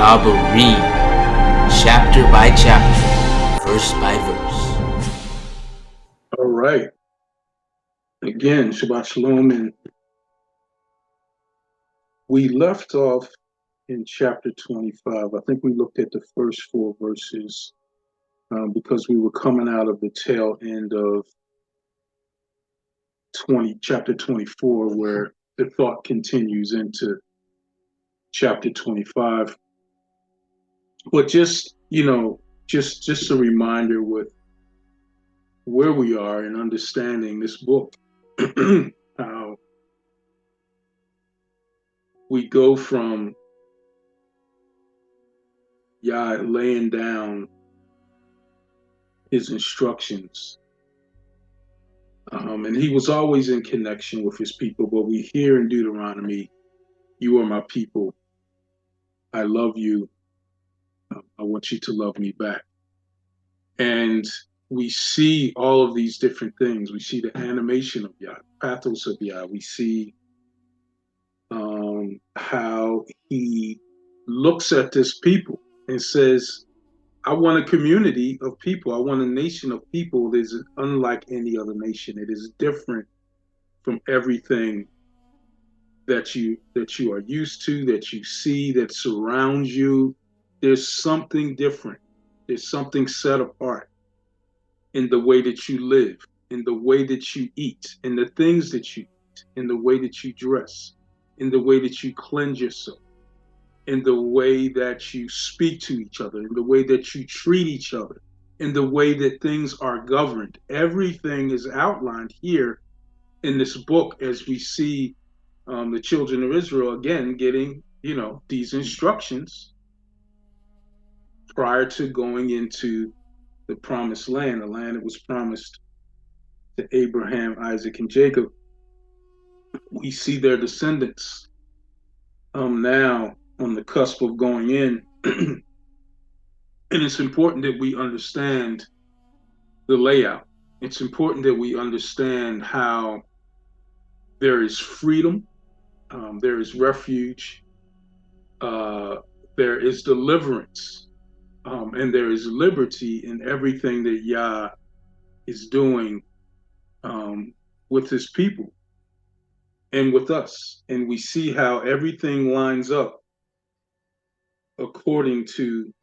Dabarim, chapter by chapter, verse by verse. All right. Again, Shabbat Shalom. And we left off in chapter 25. I think we looked at the first 4 verses because we were coming out of the tail end of chapter 24, where the thought continues into chapter 25. But just a reminder with where we are in understanding this book, how we go from Yah laying down his instructions. And he was always in connection with his people, but we hear in Deuteronomy, you are my people. I love you. I want you to love me back. And we see all of these different things. We see the animation of Yah, pathos of Yah. We see how he looks at this people and says, I want a community of people. I want a nation of people that is unlike any other nation. It is different from everything that you are used to, that you see, that surrounds you. There's something different. There's something set apart in the way that you live, in the way that you eat, in the things that you eat, in the way that you dress, in the way that you cleanse yourself, in the way that you speak to each other, in the way that you treat each other, in the way that things are governed. Everything is outlined here in this book as we see the children of Israel, again, getting, these instructions prior to going into the promised land, the land that was promised to Abraham, Isaac, and Jacob. We see their descendants now on the cusp of going in. And it's important that we understand the layout. It's important that we understand how there is freedom, there is refuge, there is deliverance, and there is liberty in everything that Yah is doing with his people and with us. And we see how everything lines up according to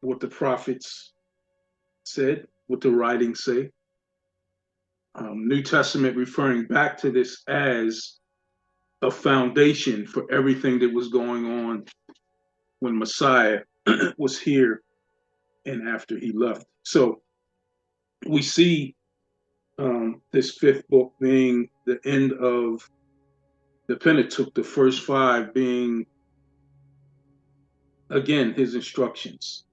what the prophets said, what the writings say. New Testament referring back to this as a foundation for everything that was going on when Messiah was here and after he left. So we see this 5th book being the end of the Pentateuch, the first 5 being, again, his instructions,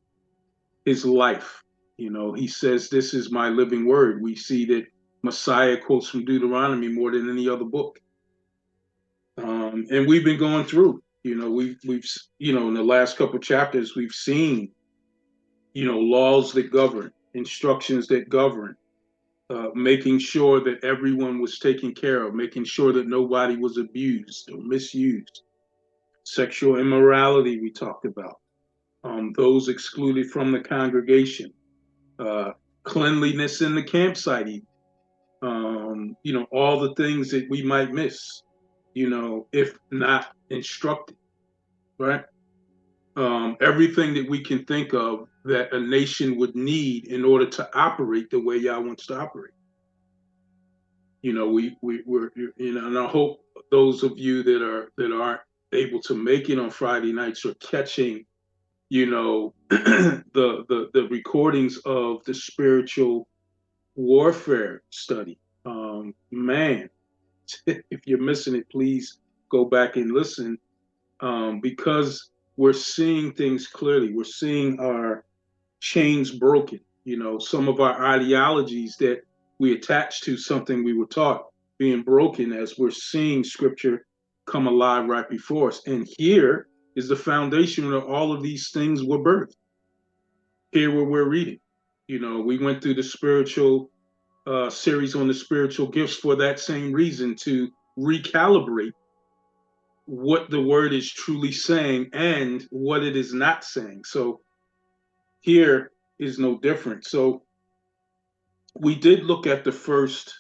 his life. He says, this is my living word. We see that Messiah quotes from Deuteronomy more than any other book. And we've been going through, we've in the last couple of chapters, we've seen, laws that govern, instructions that govern, making sure that everyone was taken care of, making sure that nobody was abused or misused. Sexual immorality, we talked about. Those excluded from the congregation. Cleanliness in the campsite, all the things that we might miss, if not instructed, right? Everything that we can think of that a nation would need in order to operate the way Yah wants to operate. We're and I hope those of you that aren't able to make it on Friday nights are catching, the recordings of the spiritual warfare study. Man, if you're missing it, please go back and listen, because we're seeing things clearly. We're seeing our chains broken. Some of our ideologies that we attach to something we were taught being broken as we're seeing scripture come alive right before us. And here is the foundation where all of these things were birthed. Here where we're reading. We went through the spiritual series on the spiritual gifts for that same reason, to recalibrate what the word is truly saying and what it is not saying. So here is no different. So we did look at the first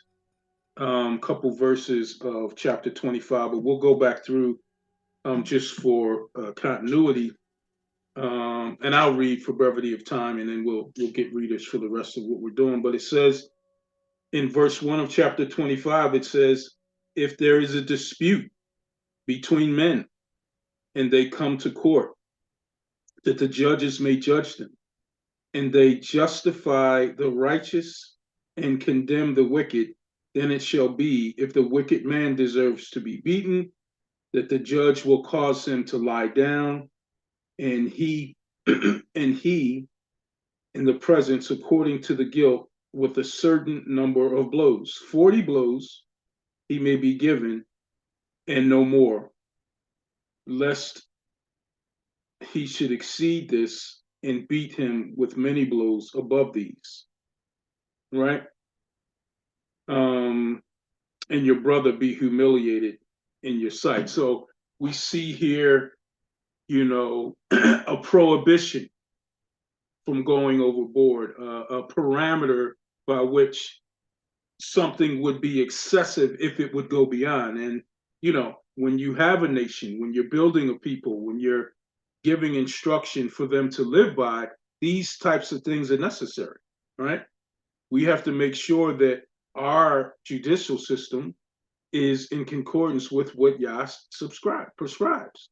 couple verses of chapter 25, but we'll go back through just for continuity. And I'll read for brevity of time, and then we'll get readers for the rest of what we're doing. But it says in verse 1 of chapter 25, it says, if there is a dispute between men and they come to court, that the judges may judge them, and they justify the righteous and condemn the wicked, then it shall be, if the wicked man deserves to be beaten, that the judge will cause him to lie down, and he and he in the presence according to the guilt with a certain number of blows. 40 blows he may be given, and no more, lest he should exceed this and beat him with many blows above these. Right? And your brother be humiliated in your sight. So we see here, a prohibition from going overboard, a parameter by which something would be excessive if it would go beyond. And, when you have a nation, when you're building a people, when you're giving instruction for them to live by, these types of things are necessary, right? We have to make sure that our judicial system is in concordance with what Yah prescribes,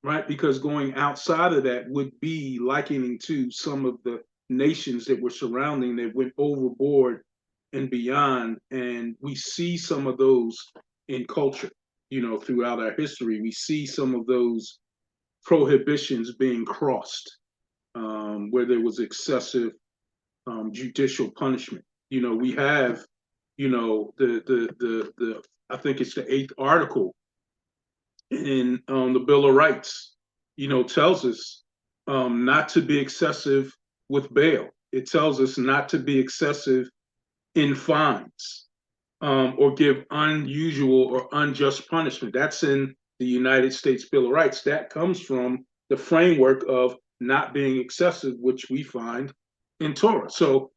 right? Because going outside of that would be likening to some of the nations that were surrounding that went overboard and beyond. And we see some of those in culture, throughout our history. We see some of those prohibitions being crossed, where there was excessive judicial punishment. We have, the I think it's the 8th article in the Bill of Rights, tells us not to be excessive with bail. It tells us not to be excessive in fines, or give unusual or unjust punishment. That's in the United States Bill of Rights. That comes from the framework of not being excessive, which we find in Torah. So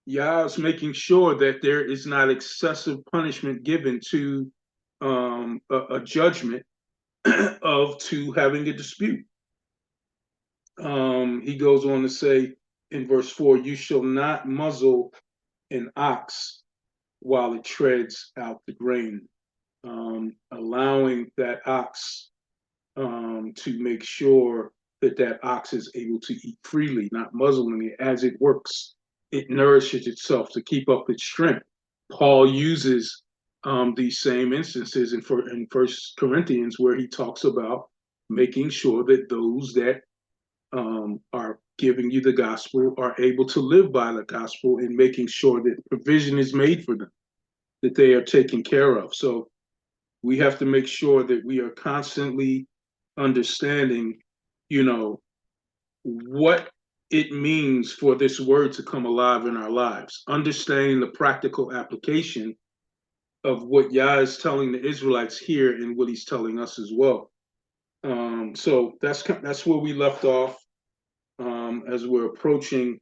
Yah is making sure that there is not excessive punishment given to a judgment to having a dispute. He goes on to say in verse 4, you shall not muzzle an ox while it treads out the grain, allowing that ox to make sure that ox is able to eat freely, not muzzling it as it works. It nourishes itself to keep up its strength. Paul uses these same instances in First Corinthians, where he talks about making sure that those that are giving you the gospel are able to live by the gospel, and making sure that provision is made for them, that they are taken care of. So we have to make sure that we are constantly understanding, what it means for this word to come alive in our lives, understanding the practical application of what Yah is telling the Israelites here and what he's telling us as well. So that's where we left off, as we're approaching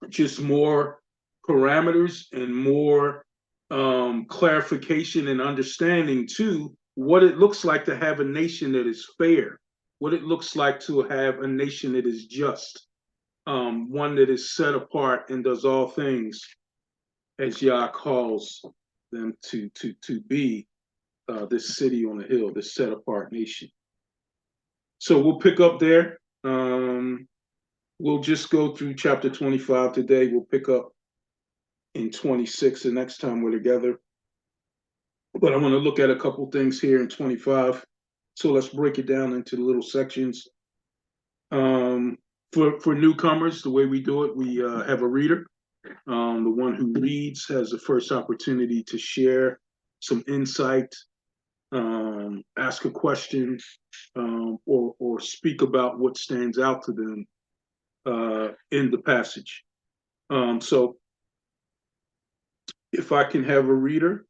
just more parameters and more clarification and understanding to what it looks like to have a nation that is fair, what it looks like to have a nation that is just, one that is set apart and does all things as Yah calls them to be, this city on the hill, this set apart nation. So we'll pick up there. We'll just go through chapter 25 today. We'll pick up in 26 the next time we're together. But I want to look at a couple things here in 25. So let's break it down into the little sections. For newcomers, the way we do it, we have a reader. The one who reads has the first opportunity to share some insight, ask a question, or speak about what stands out to them in the passage. So if I can have a reader,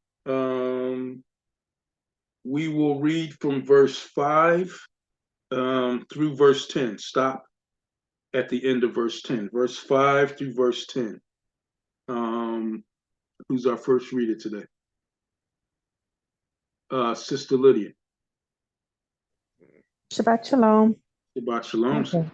We will read from verse 5 through verse 10. Stop at the end of verse 10. Verse 5 through verse 10. Who's our first reader today? Sister Lydia. Shabbat Shalom. Shabbat Shalom. Okay.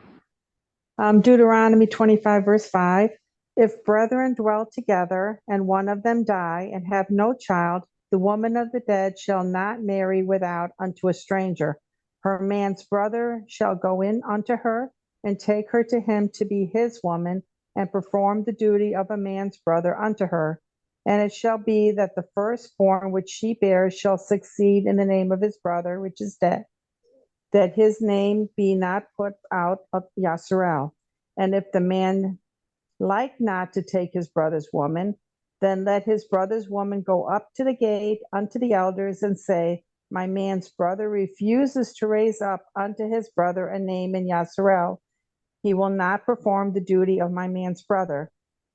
Deuteronomy 25, verse 5. If brethren dwell together, and one of them die, and have no child, the woman of the dead shall not marry without unto a stranger. Her man's brother shall go in unto her, and take her to him to be his woman, and perform the duty of a man's brother unto her. And it shall be that the firstborn which she bears shall succeed in the name of his brother, which is dead, that his name be not put out of Yasharel. And if the man like not to take his brother's woman, then let his brother's woman go up to the gate unto the elders and say, my man's brother refuses to raise up unto his brother a name in Yasharel. He will not perform the duty of my man's brother.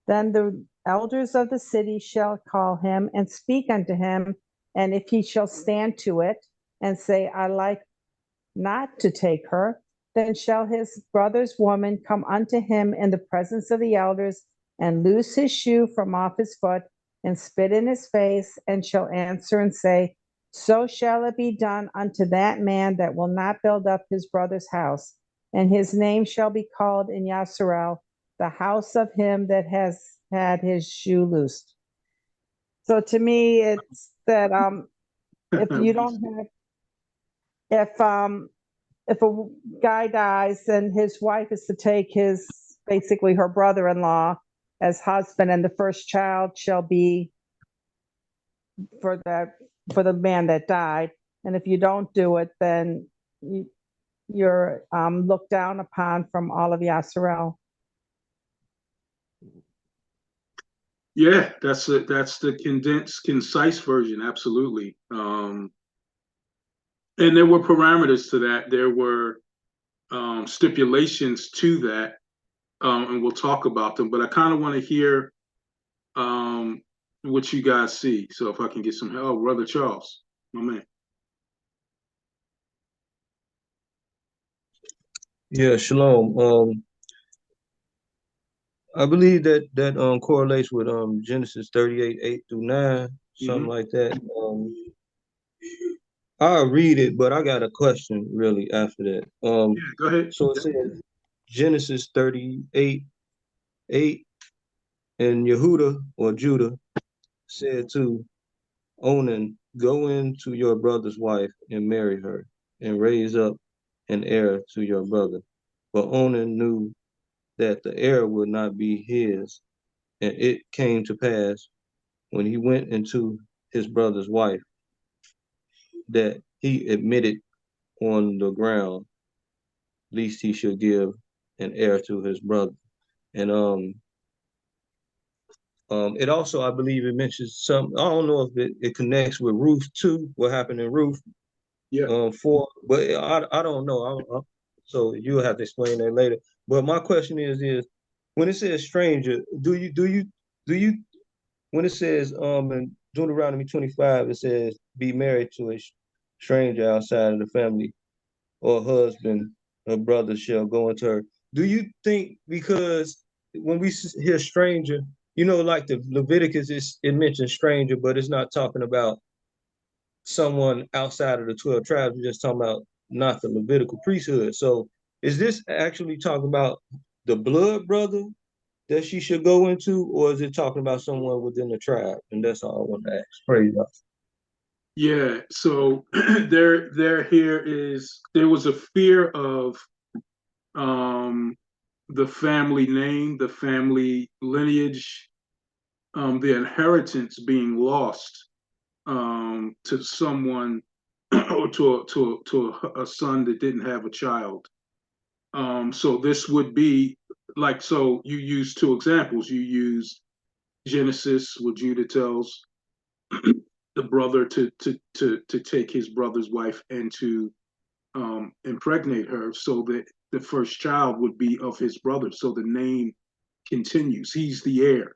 Then the elders of the city shall call him and speak unto him, and if he shall stand to it and say, I like not to take her, then shall his brother's woman come unto him in the presence of the elders, and loose his shoe from off his foot, and spit in his face, and shall answer and say, so shall it be done unto that man that will not build up his brother's house. And his name shall be called in Yasharel, the house of him that has had his shoe loosed. So to me, it's that if you don't have, if a guy dies, then his wife is to take his, basically her brother-in-law as husband, and the first child shall be for the man that died. And if you don't do it, then you're looked down upon from all of Yasharel. Yeah, that's the condensed, concise version. Absolutely. And there were parameters to that. There were stipulations to that, and we'll talk about them. But I kind of want to hear what you guys see. So if I can get some help, Brother Charles, my man. Yeah, Shalom. I believe that correlates with Genesis 38, 8 through 9, something like that. I'll read it, but I got a question really after that. Yeah, go ahead. So it says Genesis 38, 8, and Yehudah or Judah said to Onan, go in to your brother's wife and marry her, and raise up an heir to your brother. But Onan knew that the heir would not be his, and it came to pass when he went into his brother's wife that he admitted on the ground, lest he should give an heir to his brother. And it also, I believe it mentions some, I don't know if it connects with Ruth too, what happened in Ruth. Yeah. But I don't know. So you'll have to explain that later. But my question is when it says stranger, do you when it says in Deuteronomy 25, it says be married to a stranger outside of the family, or husband or brother shall go into her. Do you think, because when we hear stranger, like the Leviticus, it mentions stranger, but it's not talking about someone outside of the 12 tribes. We're just talking about not the Levitical priesthood. So is this actually talking about the blood brother that she should go into, or is it talking about someone within the tribe? And that's all I want to ask. Praise God. Yeah, so there was a fear of the family name, the family lineage, the inheritance being lost to someone or to a son that didn't have a child. So this would be like, so you use two examples. You use Genesis, where Judah tells the brother to take his brother's wife and to impregnate her, so that the first child would be of his brother. So the name continues. He's the heir.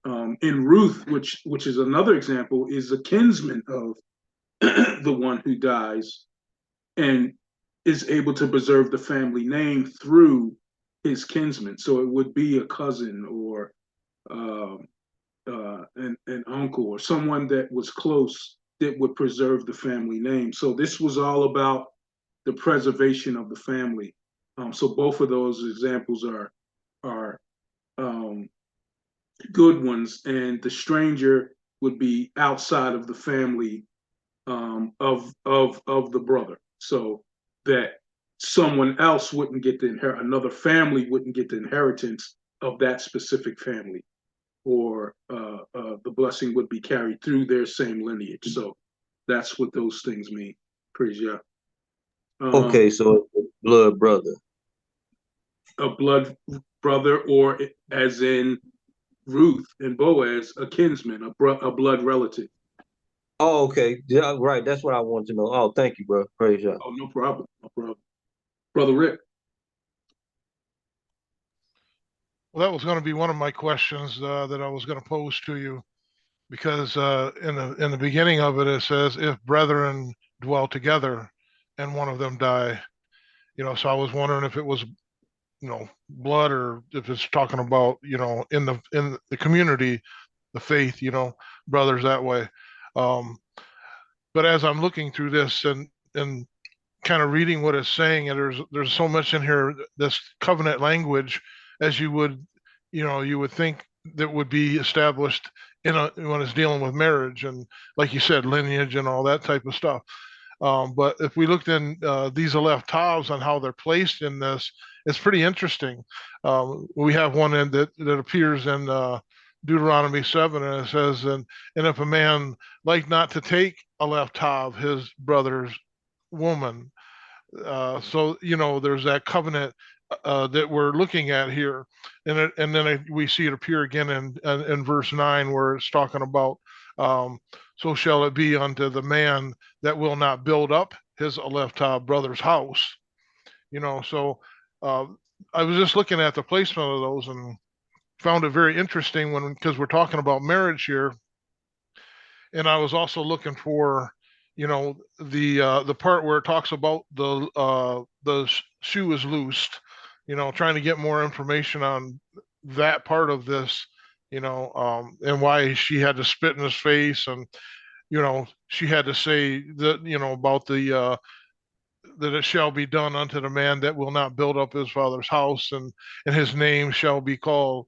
In Ruth, which is another example, is a kinsman of the one who dies, and is able to preserve the family name through his kinsman. So it would be a cousin or an uncle or someone that was close that would preserve the family name. So this was all about the preservation of the family. So both of those examples are good ones, and the stranger would be outside of the family of the brother, so that someone else wouldn't get the another family wouldn't get the inheritance of that specific family, or the blessing would be carried through their same lineage. So that's what those things mean. Praise Yah. Okay, so it's a blood brother. A blood brother, or as in Ruth and Boaz, a kinsman, a blood relative. Oh, okay. Yeah, right. That's what I want to know. Oh, thank you, bro. Praise God. Oh, no problem. No problem. Brother Rick. Well, that was going to be one of my questions that I was going to pose to you, because in the beginning of it, it says, if brethren dwell together and one of them die. So I was wondering if it was, blood, or if it's talking about, in the community, the faith, brothers that way. But as I'm looking through this and kind of reading what it's saying, and there's so much in here, this covenant language, as you would think that would be established when it's dealing with marriage, and like you said, lineage and all that type of stuff. But if we looked in these Aleph Tavs on how they're placed in this, it's pretty interesting. We have one that appears in Deuteronomy 7, and it says, and if a man like not to take Aleph Tav, his brother's woman. So there's that covenant that we're looking at here, and then we see it appear again in verse 9, where it's talking about, so shall it be unto the man that will not build up his Aleph Tav brother's house. So I was just looking at the placement of those and found it very interesting because we're talking about marriage here, and I was also looking for the part where it talks about the shoe is loosed, trying to get more information on that part of this, and why she had to spit in his face, and she had to say that, about the that it shall be done unto the man that will not build up his father's house, and his name shall be called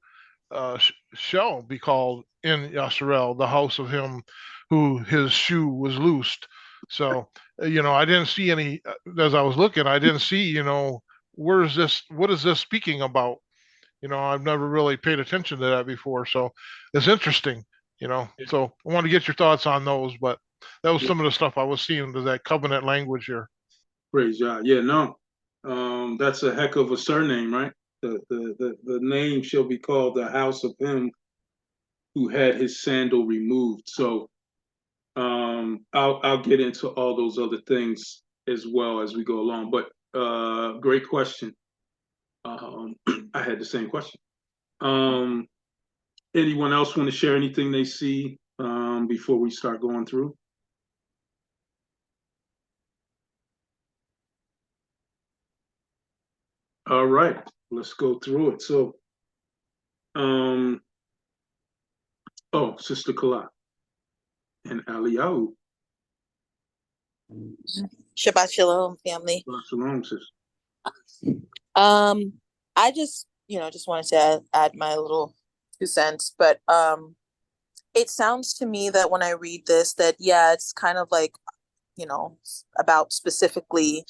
in Yasharel, the house of him who his shoe was loosed. So, I didn't see any, as I was looking, I didn't see, what is this speaking about? I've never really paid attention to that before. So it's interesting, so I want to get your thoughts on those, but that was some of the stuff I was seeing, to that covenant language here. Praise God. Yeah, no. That's a heck of a surname, right? The name shall be called the house of him who had his sandal removed. So I'll get into all those other things as well as we go along. But great question. I had the same question. Anyone else want to share anything they see before we start going through? All right, let's go through it. So, Sister Kala and Aliyahu. Shabbat Shalom, family. Shabbat Shalom, sister. I just wanted to add my little 2 cents, but it sounds to me that when I read this, that it's kind of like, about specifically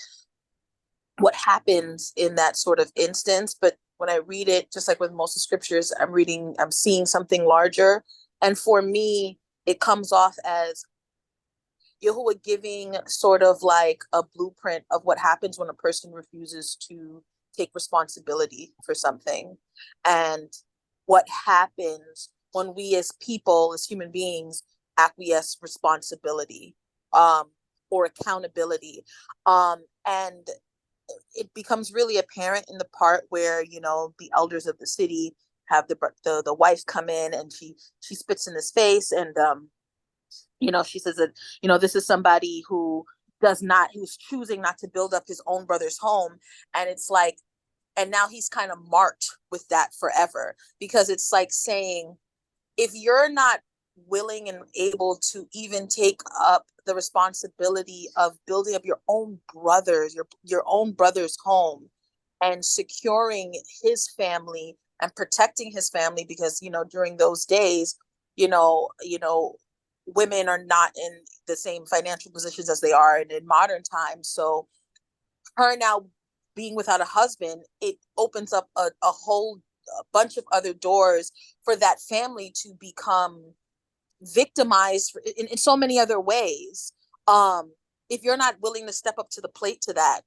what happens in that sort of instance. But when I read it, just like with most of scriptures, I'm seeing something larger. And for me, it comes off as Yahuah giving sort of like a blueprint of what happens when a person refuses to take responsibility for something, and what happens when we as people, as human beings, acquiesce responsibility or accountability. And it becomes really apparent in the part where, the elders of the city have the wife come in, and she spits in his face, and she says that, this is somebody who's choosing not to build up his own brother's home. And it's like, and now he's kind of marked with that forever, because it's like saying, if you're not willing and able to even take up the responsibility of building up your own brother's home and securing his family and protecting his family, because during those days, women are not in the same financial positions as they are in modern times. So her now being without a husband, it opens up a whole bunch of other doors for that family to become victimized in so many other ways. If you're not willing to step up to the plate to that,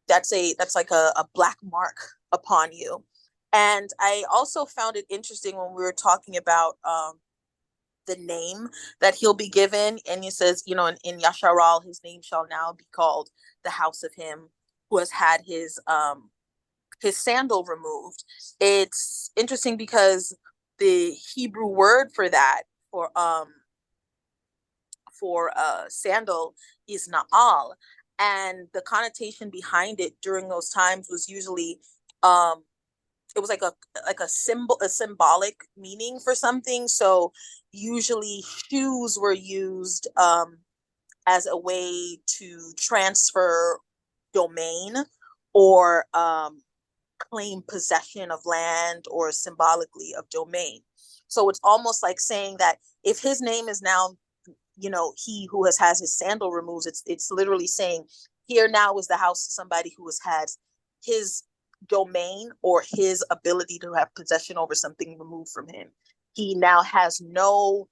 that's like a black mark upon you. And I also found it interesting when we were talking about the name that he'll be given. And he says, in Yasharal, his name shall now be called the house of him who has had his sandal removed. It's interesting because the Hebrew word for that, for sandal, is na'al. And the connotation behind it during those times was usually it was like a symbolic meaning for something. So usually shoes were used as a way to transfer domain or claim possession of land, or symbolically of domain. So it's almost like saying that if his name is now, he who has had his sandal removed, it's literally saying, here now is the house of somebody who has had his domain or his ability to have possession over something removed from him. He now has no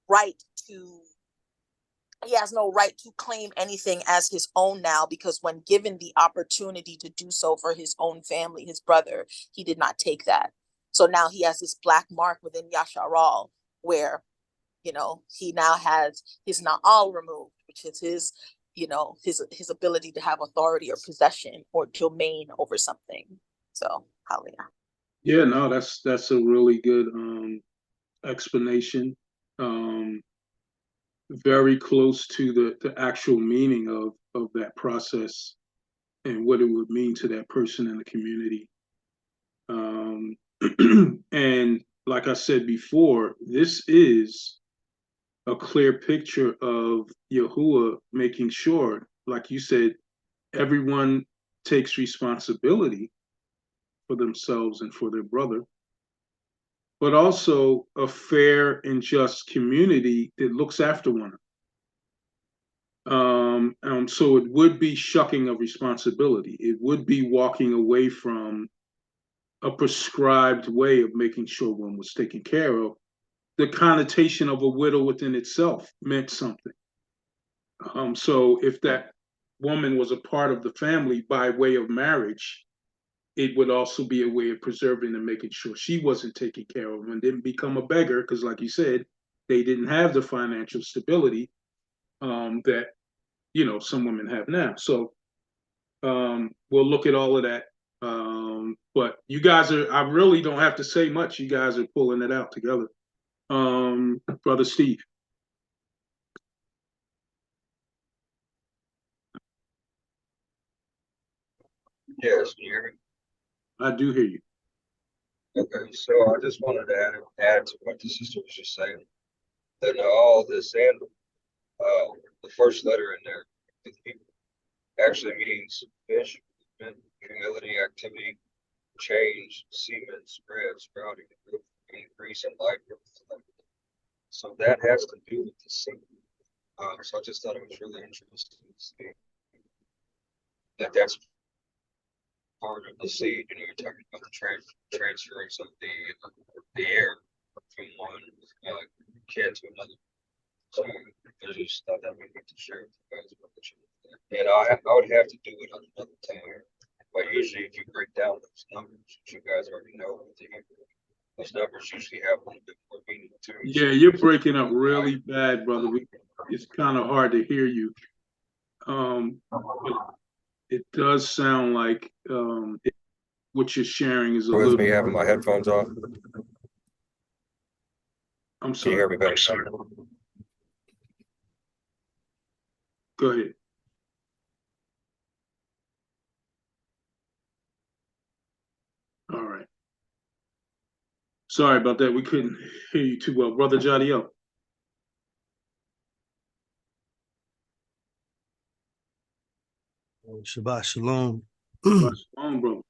right to claim anything as his own now, because when given the opportunity to do so for his own family, his brother, he did not take that. So now he has this black mark within Yasharal where, he now has his na'al removed, which is his, his ability to have authority or possession or domain over something. So, hallelujah. Yeah, no, that's a really good explanation. Very close to the actual meaning of that process and what it would mean to that person in the community. And like I said before, this is a clear picture of Yahuah making sure, like you said, everyone takes responsibility for themselves and for their brother, but also a fair and just community that looks after one another. So it would be shucking of responsibility. It would be walking away from a prescribed way of making sure one was taken care of. The connotation of a widow within itself meant something. So if that woman was a part of the family by way of marriage, it would also be a way of preserving and making sure she wasn't taken care of and didn't become a beggar, because like you said, they didn't have the financial stability that some women have now. So we'll look at all of that. But you guys I really don't have to say much. You guys are pulling it out together. Brother Steve. Yes, you hear me? I do hear you. Okay, so I just wanted to add to what the sister was just saying. That all this and the first letter in there actually means fish, humility, activity, change, semen, spread, sprouting, increase, and life. So that has to do with the seed. So I just thought it was really interesting to see that that's part of the seed. You're talking about the transference of the air from one kid to another. So I just thought that we need to share with you guys. And I would have to do it on another time. But usually, if you break down those numbers, which you guys already know, those numbers usually have a little bit more meaning too. Yeah, you're breaking up really bad, brother. It's kind of hard to hear you. It does sound like what you're sharing is a little. Me having my headphones off. I'm Can you sorry. hear me better? Go ahead. All right. Sorry about that. We couldn't hear you too well. Brother Jadiel. Shabbat Shalom. Shalom, brother.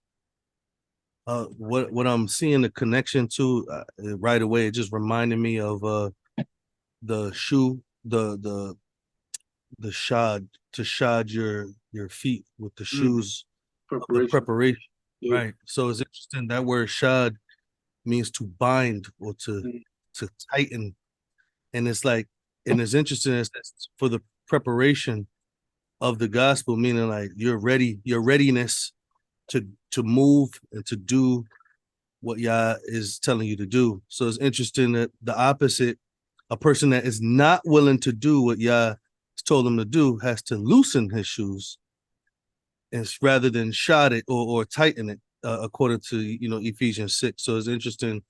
What I'm seeing the connection to right away, it just reminded me of the shoe, the shod, to shod your feet with the shoes of the preparation. Yeah. Right. So it's interesting that word shod means to bind or to tighten. And it's like, and it's interesting it's for the preparation of the gospel, meaning like you're ready, your readiness to move and to do what Yah is telling you to do. So it's interesting that the opposite, a person that is not willing to do what Yah has told him to do, has to loosen his shoes, and rather than shod it or tighten it, according to Ephesians 6. So it's interesting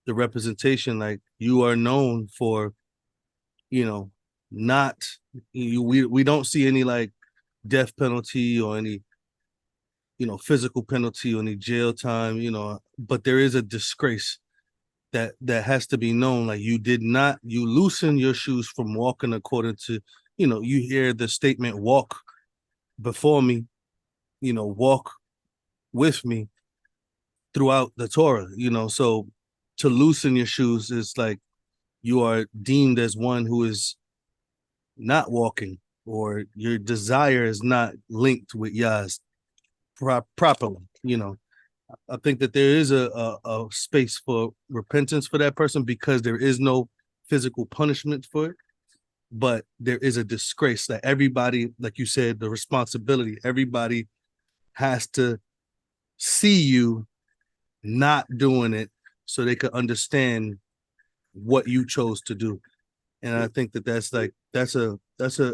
the representation, like you are known for, not we don't see any like death penalty or any physical penalty or any jail time, but there is a disgrace that has to be known. Like you loosen your shoes from walking according to, you hear the statement, walk before me, walk with me throughout the Torah, so to loosen your shoes is like you are deemed as one who is not walking, or your desire is not linked with Yah's properly. I think that there is a space for repentance for that person because there is no physical punishment for it, but there is a disgrace that everybody, like you said, the responsibility, everybody has to see you not doing it so they could understand what you chose to do. And I think that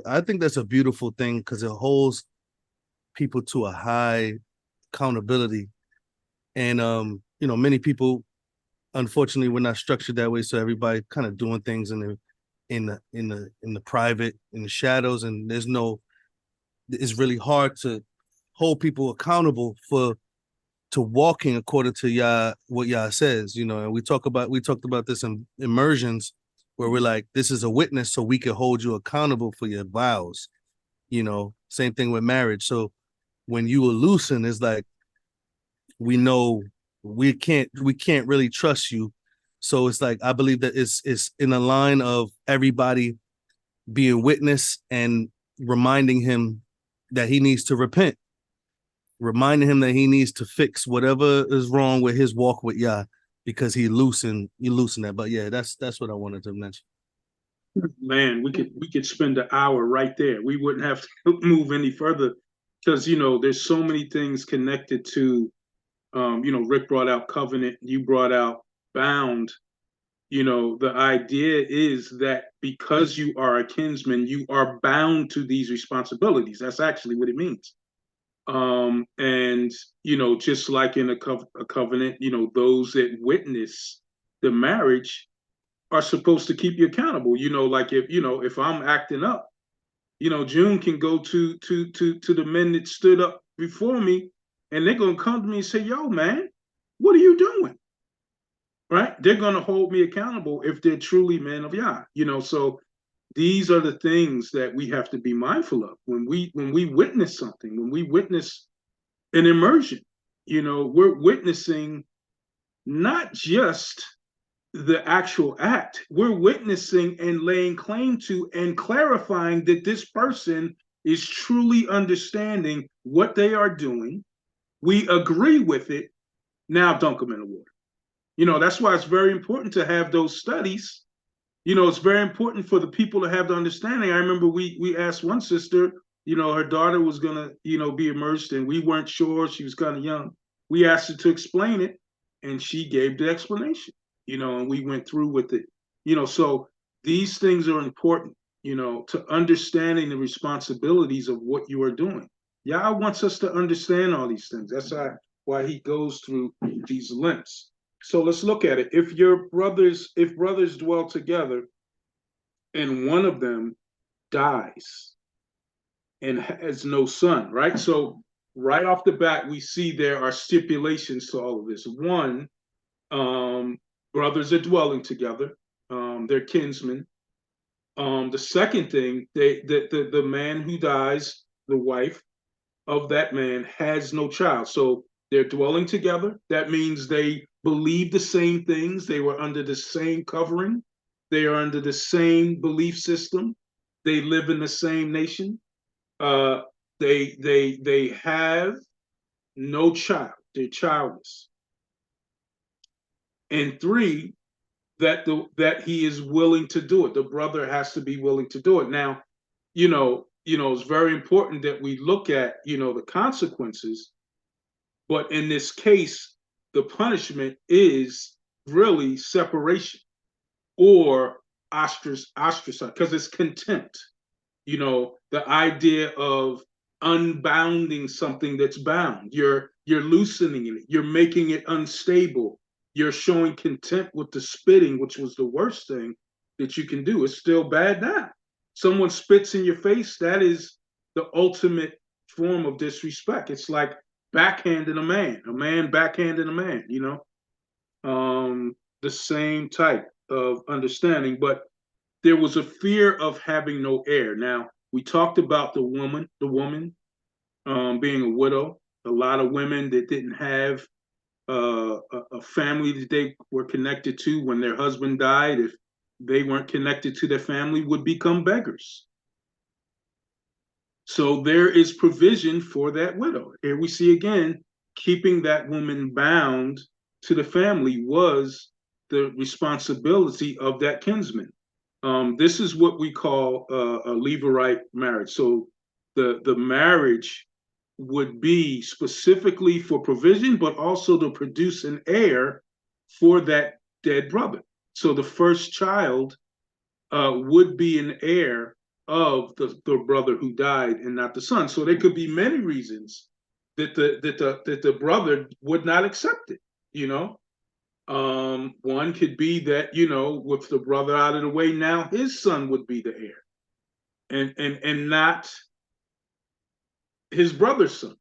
I think that's a beautiful thing because it holds people to a high accountability. And many people, unfortunately, we're not structured that way. So everybody kind of doing things in the private, in the shadows, and it's really hard to hold people accountable to walking according to Yah, what Yah says, and we talked about this in immersions where we're like, this is a witness so we can hold you accountable for your vows, same thing with marriage. So when you are loosen, it's like, we know we can't really trust you. So it's like, I believe that it's in a line of everybody being witness and reminding him that he needs to repent, reminding him that he needs to fix whatever is wrong with his walk with Yah, because you loosen that. But yeah, that's what I wanted to mention. Man, we could spend an hour right there. We wouldn't have to move any further because there's so many things connected to Rick brought out covenant, you brought out bound. The idea is that because you are a kinsman, you are bound to these responsibilities. That's actually what it means. And just like in a covenant, those that witness the marriage are supposed to keep you accountable. Like if I'm acting up, June can go to the men that stood up before me, and they're gonna come to me and say, "Yo, man, what are you doing?" Right? They're gonna hold me accountable if they're truly men of Yah. So these are the things that we have to be mindful of when we witness something, when we witness an immersion. We're witnessing not just the actual act, we're witnessing and laying claim to and clarifying that this person is truly understanding what they are doing. We agree with it. Now dunk them in the water. That's why it's very important to have those studies. It's very important for the people to have the understanding. I remember we asked one sister, her daughter was gonna, be immersed, and we weren't sure. She was kind of young. We asked her to explain it, and she gave the explanation, and we went through with it. So these things are important, to understanding the responsibilities of what you are doing. Yah wants us to understand all these things. That's why he goes through these lengths. So let's look at it. If brothers dwell together and one of them dies and has no son, right? So right off the bat, we see there are stipulations to all of this. One, brothers are dwelling together. They're kinsmen. The second thing, the man who dies, the wife of that man has no child. So they're dwelling together. That means they believe the same things. They were under the same covering. They are under the same belief system. They live in the same nation. They have no child. They're childless. And three, that he is willing to do it. The brother has to be willing to do it. Now, it's very important that we look at, the consequences. But in this case, the punishment is really separation or ostracize, because it's contempt. The idea of unbounding something that's bound. You're loosening it. You're making it unstable. You're showing contempt with the spitting, which was the worst thing that you can do. It's still bad now. Someone spits in your face, that is the ultimate form of disrespect. It's like backhanding a man backhanding a man, the same type of understanding. But there was a fear of having no heir. Now, we talked about the woman being a widow. A lot of women that didn't have a family that they were connected to when their husband died, if they weren't connected to their family, would become beggars. So there is provision for that widow. Here we see again, keeping that woman bound to the family was the responsibility of that kinsman. This is what we call a levirate marriage. So the marriage would be specifically for provision, but also to produce an heir for that dead brother. So the first child would be an heir of the brother who died and not the son. So there could be many reasons that the brother would not accept it. One could be that, with the brother out of the way, now his son would be the heir, and not his brother's son.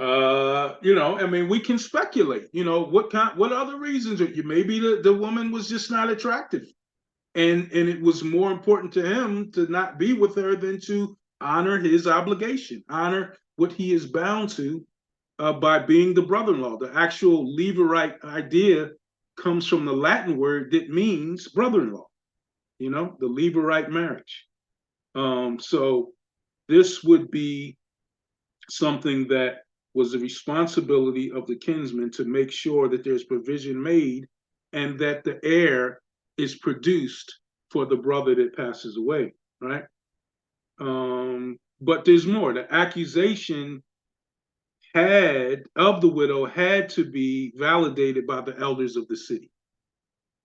I mean, we can speculate. What other reasons? Maybe the woman was just not attractive. And it was more important to him to not be with her than to honor his obligation, honor what he is bound to by being the brother-in-law. The actual levirate idea comes from the Latin word that means brother-in-law, the levirate marriage. So this would be something that was the responsibility of the kinsman to make sure that there's provision made and that the heir is produced for the brother that passes away, right? But there's more. The accusation of the widow had to be validated by the elders of the city,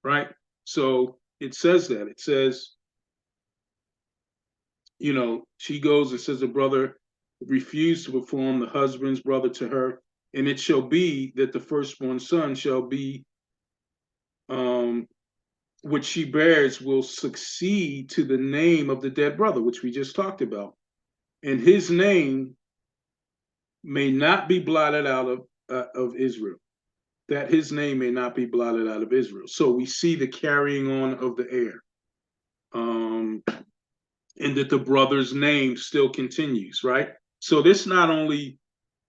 right? So it says that. It says, she goes and says the brother refused to perform the husband's brother to her, and it shall be that the firstborn son shall be which she bears will succeed to the name of the dead brother, which we just talked about. And his name may not be blotted out of Israel, that his name may not be blotted out of Israel. So we see the carrying on of the heir, and that the brother's name still continues, right? So this not only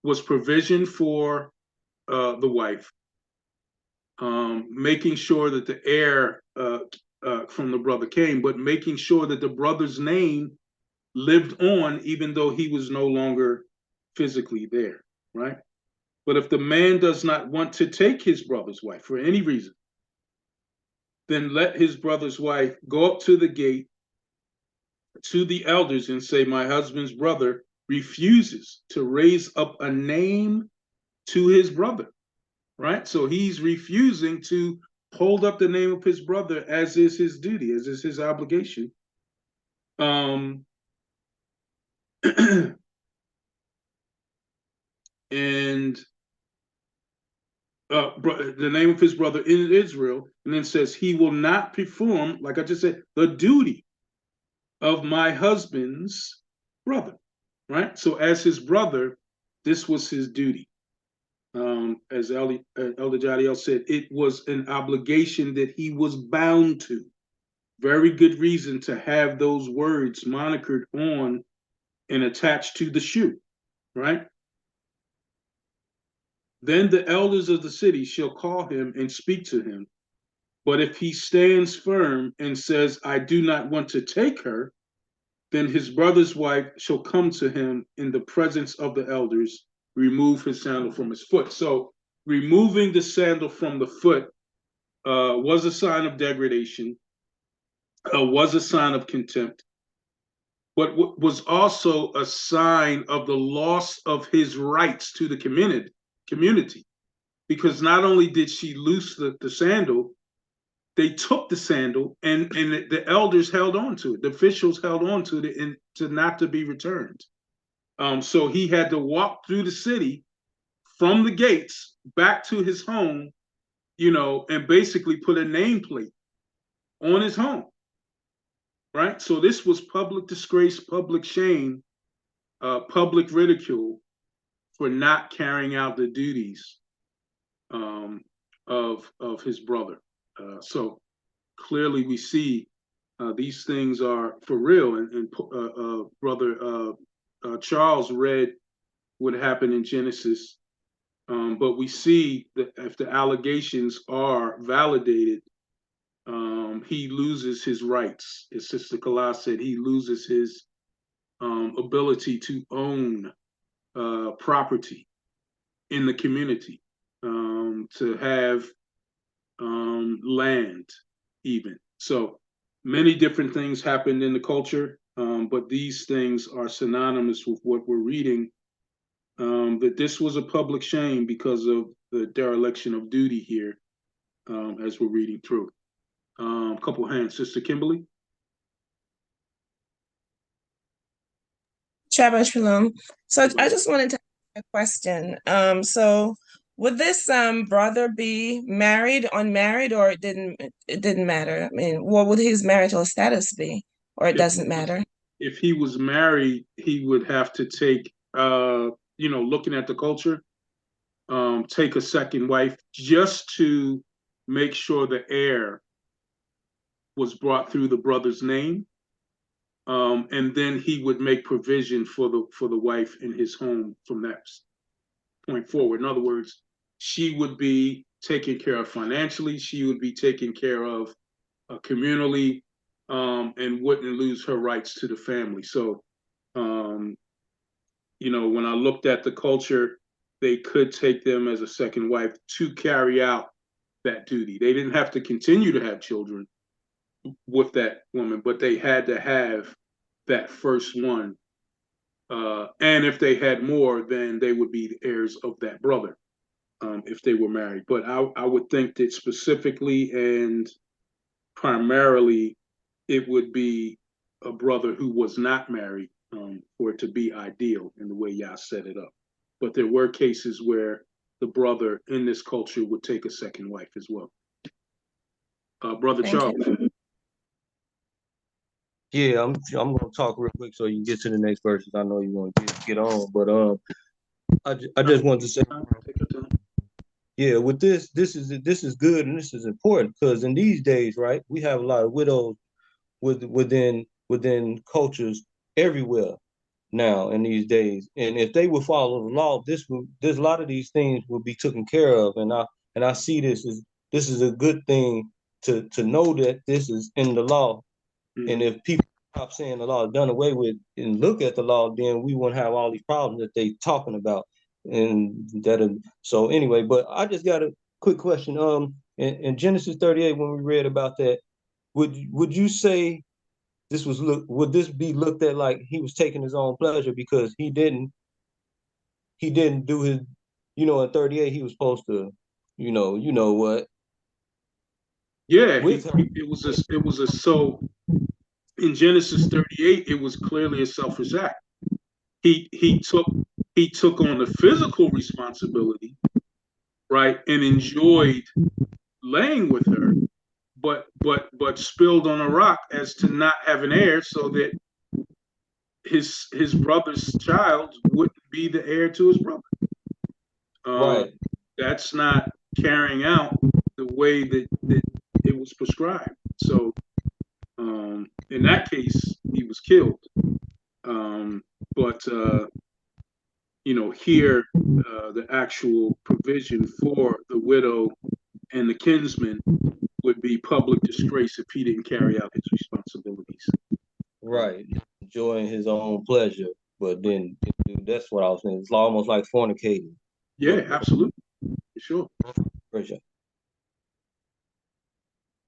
was provision for the wife, making sure that the heir from the brother came, but making sure that the brother's name lived on even though he was no longer physically there, right? But if the man does not want to take his brother's wife for any reason, then let his brother's wife go up to the gate to the elders and say, my husband's brother refuses to raise up a name to his brother, right? So he's refusing to hold up the name of his brother, as is his duty, as is his obligation. And the name of his brother in Israel, and then says he will not perform, like I just said, the duty of my husband's brother, right? So as his brother, this was his duty. As Elder Jadiel said, it was an obligation that he was bound to. Very good reason to have those words monikered on and attached to the shoe, right? Then the elders of the city shall call him and speak to him. But if he stands firm and says, I do not want to take her, then his brother's wife shall come to him in the presence of the elders, remove his sandal from his foot. So removing the sandal from the foot was a sign of degradation, was a sign of contempt, but was also a sign of the loss of his rights to the community. Because not only did she loose the sandal, they took the sandal and the elders held on to it. The officials held on to it and to not to be returned. So he had to walk through the city from the gates back to his home, and basically put a nameplate on his home, right? So this was public disgrace, public shame, public ridicule for not carrying out the duties of his brother. So clearly we see these things are for real. And Brother Charles read what happened in Genesis. But we see that if the allegations are validated, he loses his rights. As Sister Kala said, he loses his ability to own property in the community, to have land even. So many different things happened in the culture, but these things are synonymous with what we're reading, that this was a public shame because of the dereliction of duty here, as we're reading through. Couple hands, Sister Kimberly. Shabbat Shalom. So I just wanted to ask a question. So would this brother be married, unmarried, or it didn't matter? I mean, what would his marital status be? Or it doesn't matter? If he was married, he would have to take, looking at the culture, take a second wife just to make sure the heir was brought through the brother's name. And then he would make provision for the wife in his home from that point forward. In other words, she would be taken care of financially, she would be taken care of communally, and wouldn't lose her rights to the family. So, when I looked at the culture, they could take them as a second wife to carry out that duty. They didn't have to continue to have children with that woman, but they had to have that first one. And if they had more, then they would be the heirs of that brother, if they were married. But I would think that specifically and primarily, it would be a brother who was not married, for it to be ideal in the way y'all set it up. But there were cases where the brother in this culture would take a second wife as well. Brother Thank Charles. you. Yeah, I'm gonna talk real quick so you can get to the next verses. I know you want to get on, but I just wanted to say, yeah, with this is good and this is important, because in these days, right, we have a lot of widows within cultures everywhere now in these days, and if they would follow the law, there's a lot of these things will be taken care of, and I see this is a good thing to know that this is in the law. Mm-hmm. And if people stop saying the law is done away with and look at the law, then we won't have all these problems that they talking about. And so anyway, but I just got a quick question. In Genesis 38, when we read about that, would you say would this be looked at like he was taking his own pleasure because he didn't do his, in 38 he was supposed to, what? Yeah, so in Genesis 38, it was clearly a selfish act. He took on the physical responsibility right, and enjoyed laying with her, but spilled on a rock as to not have an heir, so that his brother's child wouldn't be the heir to his brother. Right. That's not carrying out the way that it was prescribed. So in that case, he was killed. But here the actual provision for the widow and the kinsman would be public disgrace if he didn't carry out his responsibilities. Right. Enjoying his own pleasure. But then that's what I was saying. It's almost like fornicating. Yeah, absolutely. For sure. For sure.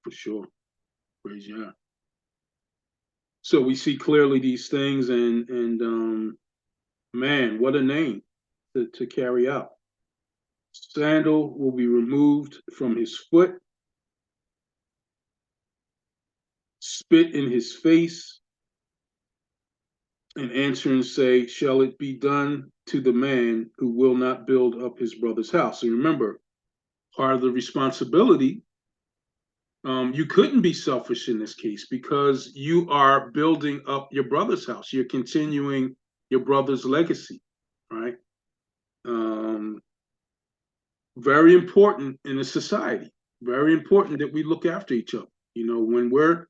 For sure. Praise God. So we see clearly these things, and man, what a name to carry out. Sandal will be removed from his foot, spit in his face, and answer and say, shall it be done to the man who will not build up his brother's house? And remember, part of the responsibility, you couldn't be selfish in this case because you are building up your brother's house. You're continuing your brother's legacy, right? Very important in a society. Very important that we look after each other. When we're,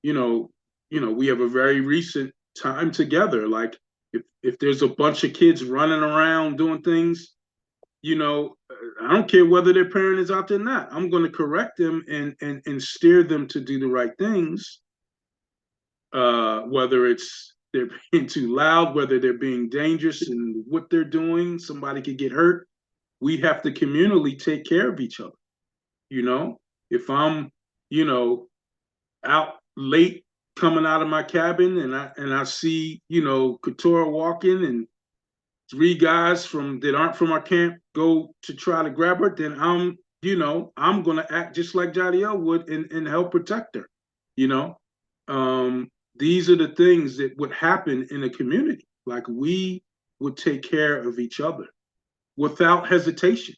we have a very recent time together. Like if there's a bunch of kids running around doing things, I don't care whether their parent is out there or not. I'm going to correct them and steer them to do the right things. Whether it's they're being too loud, whether they're being dangerous in what they're doing, somebody could get hurt. We have to communally take care of each other. If I'm, out late coming out of my cabin and I see, Keturah walking and 3 guys that aren't from our camp go to try to grab her, then I'm going to act just like Jadiel would and help protect her. These are the things that would happen in a community. Like we would take care of each other without hesitation,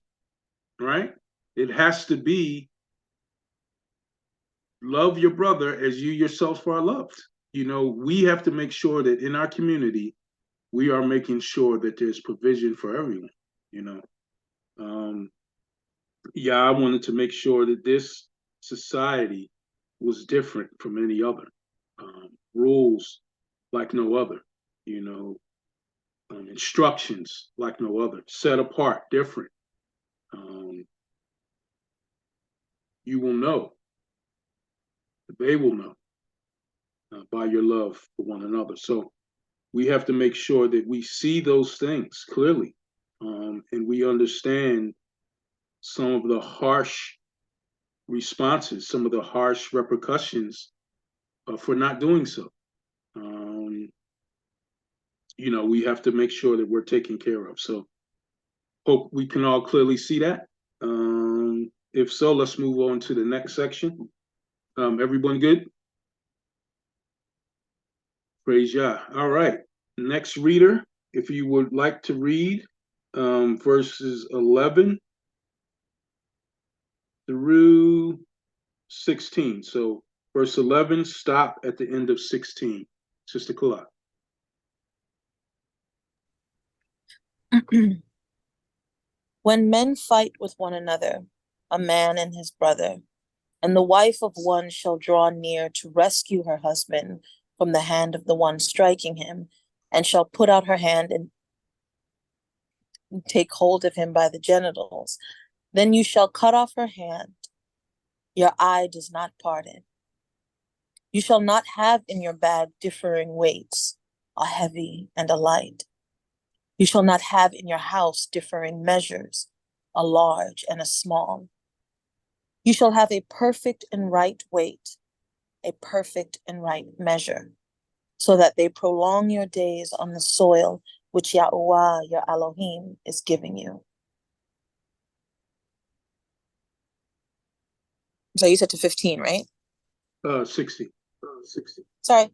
right? It has to be love your brother as you yourself are loved. We have to make sure that in our community, we are making sure that there's provision for everyone. I wanted to make sure that this society was different from any other. Rules like no other, instructions like no other, set apart, different. You will know, they will know by your love for one another. So we have to make sure that we see those things clearly, and we understand some of the harsh responses, some of the harsh repercussions for not doing so. We have to make sure that we're taken care of. So hope we can all clearly see that. If so, let's move on to the next section. Everyone good? Praise Yah. All right. Next reader, if you would like to read verses 11 through 16. So verse 11, stop at the end of 16. Sister Kula. When men fight with one another, a man and his brother, and the wife of one shall draw near to rescue her husband from the hand of the one striking him, and shall put out her hand and take hold of him by the genitals, then you shall cut off her hand. Your eye does not pardon. You shall not have in your bag differing weights, a heavy and a light. You shall not have in your house differing measures, a large and a small. You shall have a perfect and right weight, a perfect and right measure, so that they prolong your days on the soil which Yahuah, your Elohim, is giving you. So you said to 15, right? 60. 60. Sorry.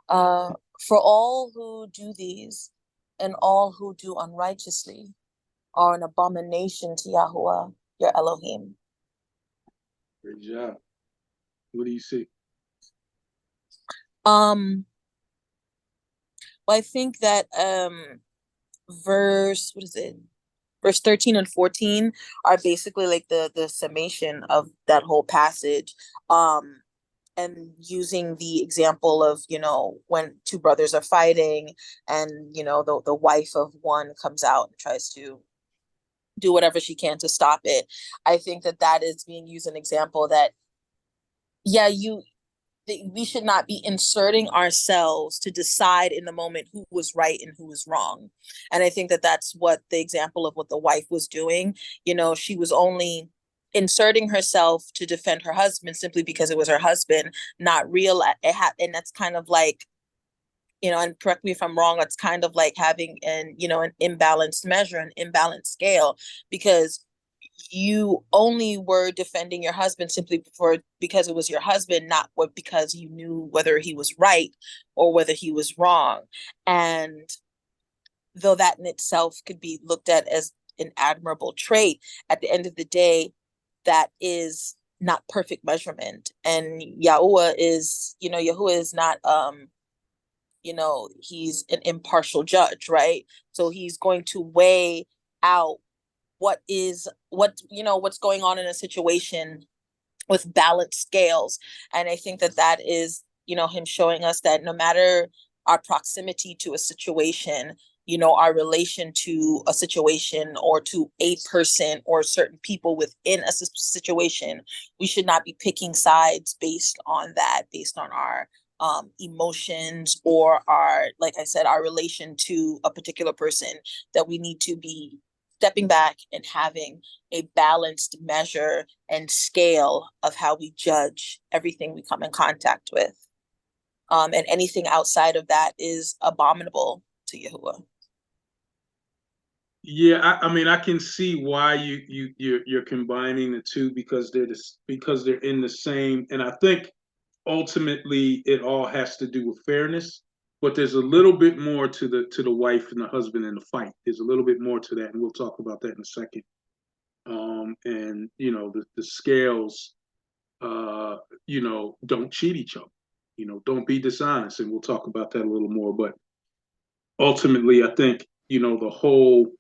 For all who do these and all who do unrighteously are an abomination to Yahuah, your Elohim. Great job. What do you see? Well, I think that verse, what is it? Verse 13 and 14 are basically like the summation of that whole passage. And using the example of, when two brothers are fighting and, the wife of one comes out and tries to do whatever she can to stop it. I think that is being used an example that, we should not be inserting ourselves to decide in the moment who was right and who was wrong. And I think that that's what the example of what the wife was doing. She was only inserting herself to defend her husband simply because it was her husband, not real. And that's kind of like, and correct me if I'm wrong, it's kind of like having an imbalanced measure, an imbalanced scale, because you only were defending your husband simply because it was your husband, not because you knew whether he was right or whether he was wrong. And though that in itself could be looked at as an admirable trait, at the end of the day, that is not perfect measurement. And Yahuah is not he's an impartial judge, right? So he's going to weigh out what's going on in a situation with balanced scales. And I think that is, him showing us that no matter our proximity to a situation, our relation to a situation or to a person or certain people within a situation, we should not be picking sides based on our emotions or like I said, our relation to a particular person. That we need to be stepping back and having a balanced measure and scale of how we judge everything we come in contact with. And anything outside of that is abominable to Yahuah. Yeah, I mean, I can see why you're combining the two, because they're in the same, and I think ultimately it all has to do with fairness. But there's a little bit more to the wife and the husband in the fight. There's a little bit more to that, and we'll talk about that in a second. And the scales, don't cheat each other. Don't be dishonest, and we'll talk about that a little more. But ultimately, I think the whole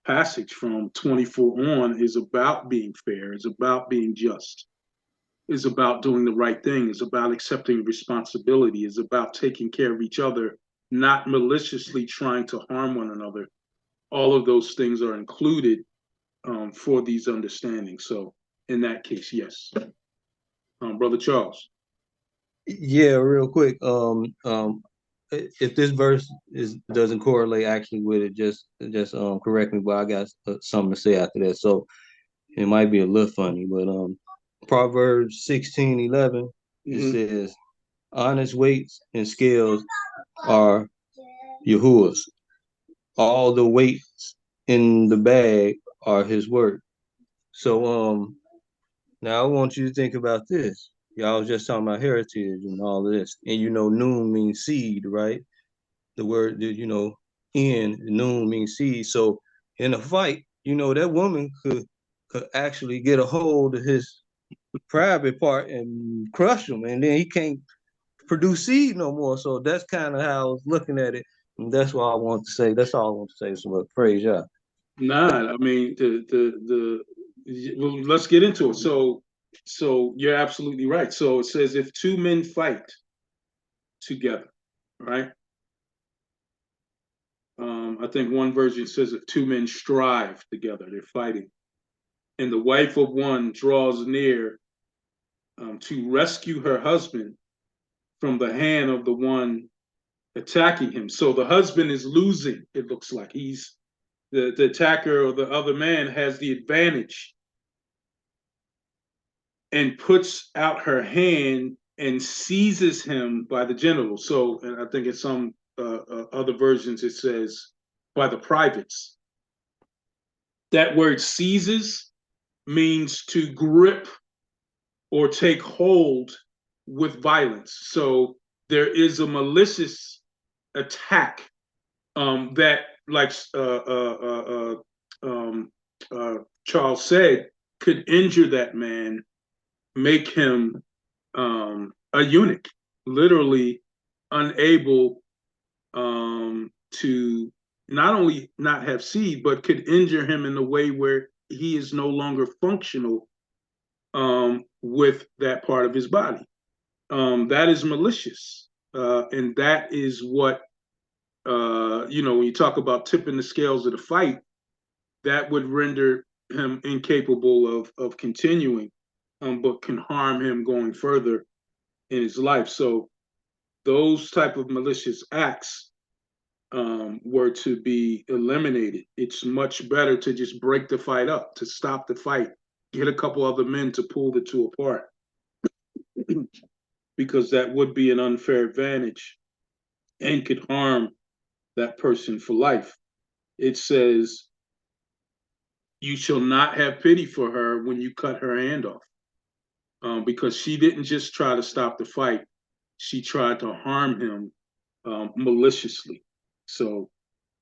passage from 24 on is about being fair, is about being just, is about doing the right thing, is about accepting responsibility, is about taking care of each other, not maliciously trying to harm one another. All of those things are included for these understandings. So in that case, yes. Brother Charles. Yeah, real quick. If this verse doesn't correlate actually with it, just correct me, but I got something to say after that. So it might be a little funny, but Proverbs 16:11, it says, honest weights and scales are Yahuwah's. All the weights in the bag are his word. So now I want you to think about this. Y'all was just talking about heritage and all of this. And noon means seed, right? The word, noon means seed. So in a fight, that woman could actually get a hold of his private part and crush him, and then he can't produce seed no more. So that's kind of how I was looking at it. And that's what I want to say. That's all I want to say. So praise Yah. Nah, I mean well, let's get into it. So you're absolutely right. So it says if two men fight together, right? I think one version says if two men strive together, they're fighting, and the wife of one draws near to rescue her husband from the hand of the one attacking him. So the husband is losing. It looks like he's the attacker, or the other man has the advantage, and puts out her hand and seizes him by the genitals. So, and I think in some other versions it says by the privates. That word seizes means to grip or take hold with violence. So there is a malicious attack that, like Charles said, could injure that man, make him a eunuch, literally unable to not only not have seed, but could injure him in a way where he is no longer functional with that part of his body. That is malicious. And that is what, when you talk about tipping the scales of the fight, that would render him incapable of continuing, but can harm him going further in his life. So those type of malicious acts were to be eliminated. It's much better to just break the fight up, to stop the fight, get a couple other men to pull the two apart, because that would be an unfair advantage and could harm that person for life. It says, you shall not have pity for her when you cut her hand off, because she didn't just try to stop the fight, she tried to harm him maliciously. So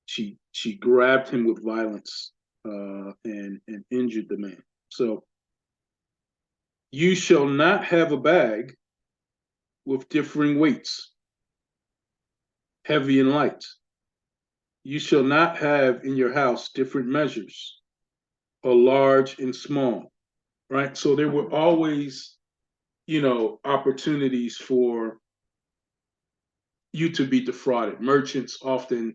she grabbed him with violence and injured the man. So you shall not have a bag with differing weights, heavy and light. You shall not have in your house different measures, or large and small, right? So there were always, opportunities for you to be defrauded. Merchants often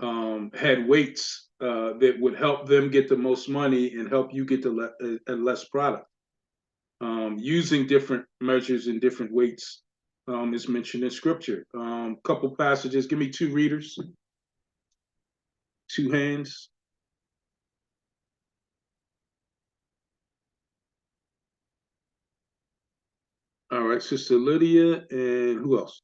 had weights that would help them get the most money and help you get the less product. Using different measures and different weights is mentioned in scripture. Couple passages. Give me two readers. Two hands. All right, Sister Lydia, and who else?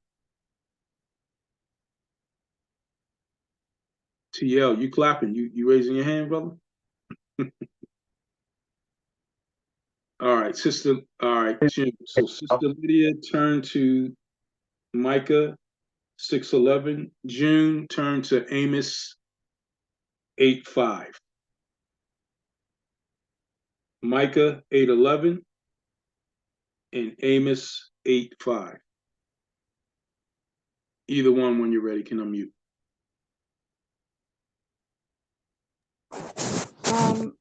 TL, you clapping? You raising your hand, brother? All right, Sister. All right, Jim. So Sister Lydia, turn to Micah 6:11. June, turn to Amos 8:5. Micah 8:11 and Amos 8:5. Either one, when you're ready, can unmute.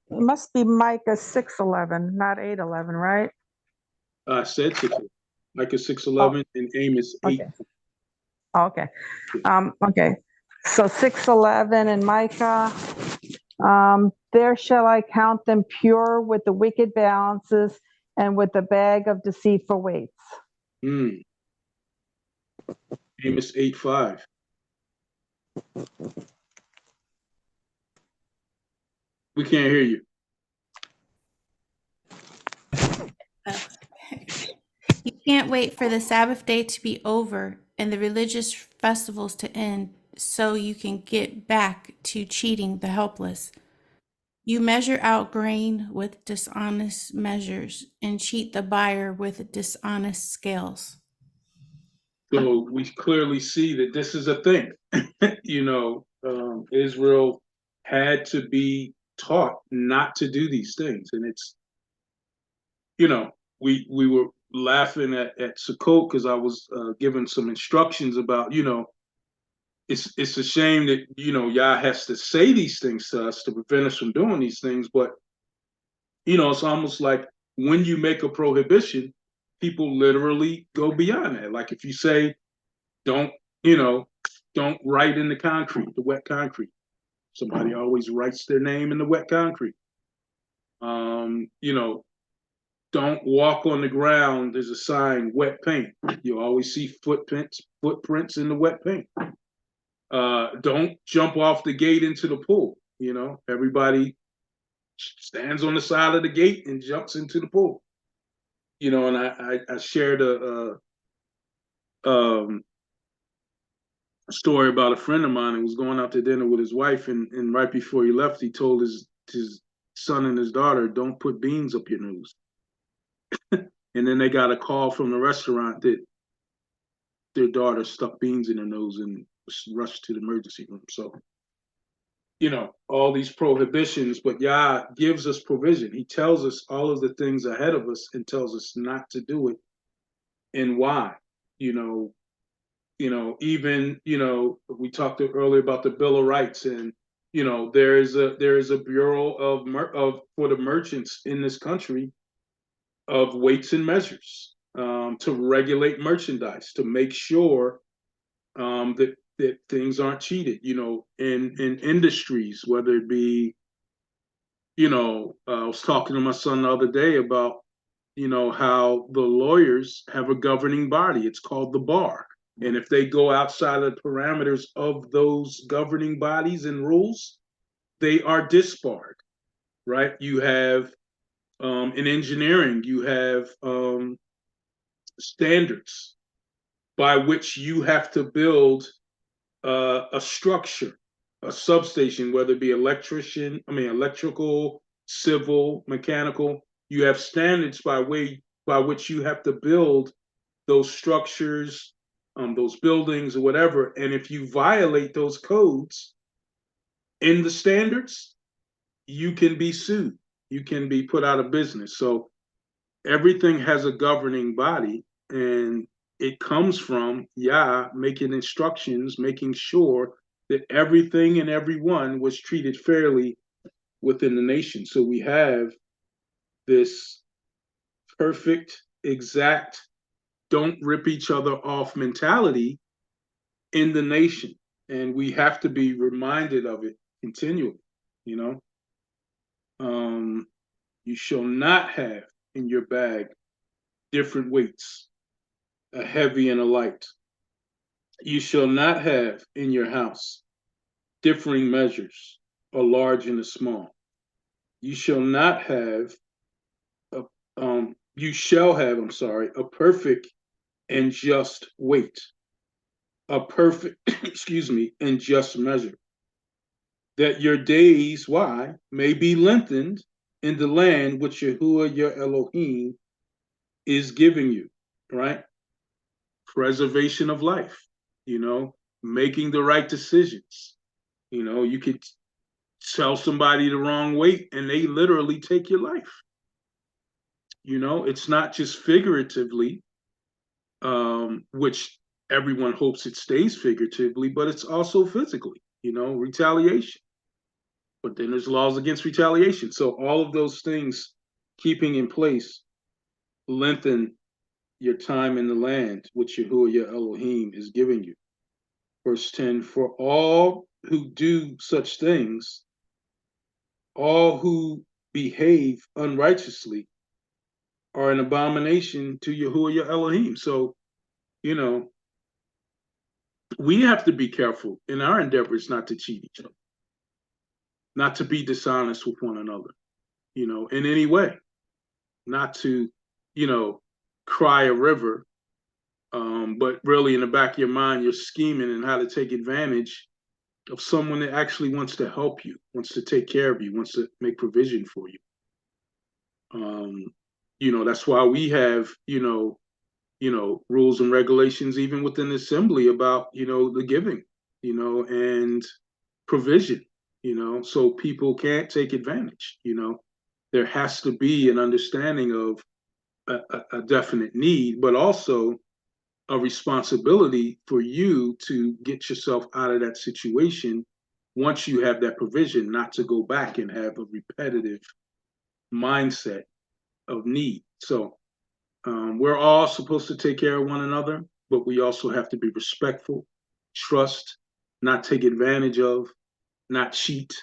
It must be Micah 6:11, not 8:11, right? I said 6. Micah 6:11 and Amos 8. Okay. Okay. So 6:11 and Micah. There shall I count them pure with the wicked balances and with the bag of deceitful weights. Amos 8:5. We can't hear you. You can't wait for the Sabbath day to be over and the religious festivals to end so you can get back to cheating the helpless. You measure out grain with dishonest measures and cheat the buyer with dishonest scales. So we clearly see that this is a thing. Israel had to be taught not to do these things. And it's, we were laughing at Sukkot because I was given some instructions about, it's a shame that, Yah has to say these things to us to prevent us from doing these things. But, it's almost like when you make a prohibition, people literally go beyond that. Like if you say, don't write in the concrete, the wet concrete. Somebody always writes their name in the wet concrete. Don't walk on the ground. There's a sign, wet paint. You always see footprints in the wet paint. Don't jump off the gate into the pool. Everybody stands on the side of the gate and jumps into the pool. And I shared a story about a friend of mine who was going out to dinner with his wife, and right before he left, he told his son and his daughter, don't put beans up your nose. And then they got a call from the restaurant that their daughter stuck beans in her nose and rushed to the emergency room. So all these prohibitions, but Yah gives us provision. He tells us all of the things ahead of us and tells us not to do it and why. Even we talked earlier about the Bill of Rights, and there is a bureau of for the merchants in this country of weights and measures, to regulate merchandise, to make sure that things aren't cheated. In industries, whether it be, I was talking to my son the other day about how the lawyers have a governing body. It's called the bar. And if they go outside of the parameters of those governing bodies and rules, they are disbarred, right? You have in engineering, you have standards by which you have to build a structure, a substation, whether it be electrical, civil, mechanical. You have standards by which you have to build those structures, those buildings or whatever. And if you violate those codes in the standards, you can be sued. You can be put out of business. So everything has a governing body, and it comes from Yah making instructions, making sure that everything and everyone was treated fairly within the nation. So we have this perfect, exact, don't rip each other off mentality in the nation. And we have to be reminded of it continually. You shall not have in your bag different weights, a heavy and a light. You shall not have in your house differing measures, a large and a small. You shall not have you shall have, a perfect and just weight, a perfect, and just measure, that your days, why, may be lengthened in the land which Yahuah your Elohim is giving you, right? Preservation of life, making the right decisions. You could tell somebody the wrong weight and they literally take your life. It's not just figuratively, which everyone hopes it stays figuratively, but it's also physically, retaliation. But then there's laws against retaliation. So all of those things keeping in place lengthen your time in the land which Yahuah your Elohim is giving you. Verse 10, for all who do such things, all who behave unrighteously, are an abomination to Yahuah your Elohim. So, we have to be careful in our endeavors not to cheat each other, not to be dishonest with one another, in any way, not to, cry a river, but really in the back of your mind, you're scheming and how to take advantage of someone that actually wants to help you, wants to take care of you, wants to make provision for you. That's why we have, rules and regulations even within the assembly about, the giving, and provision, so people can't take advantage. There has to be an understanding of a definite need, but also a responsibility for you to get yourself out of that situation once you have that provision, not to go back and have a repetitive mindset of need. So we're all supposed to take care of one another, but we also have to be respectful, trust, not take advantage of, not cheat,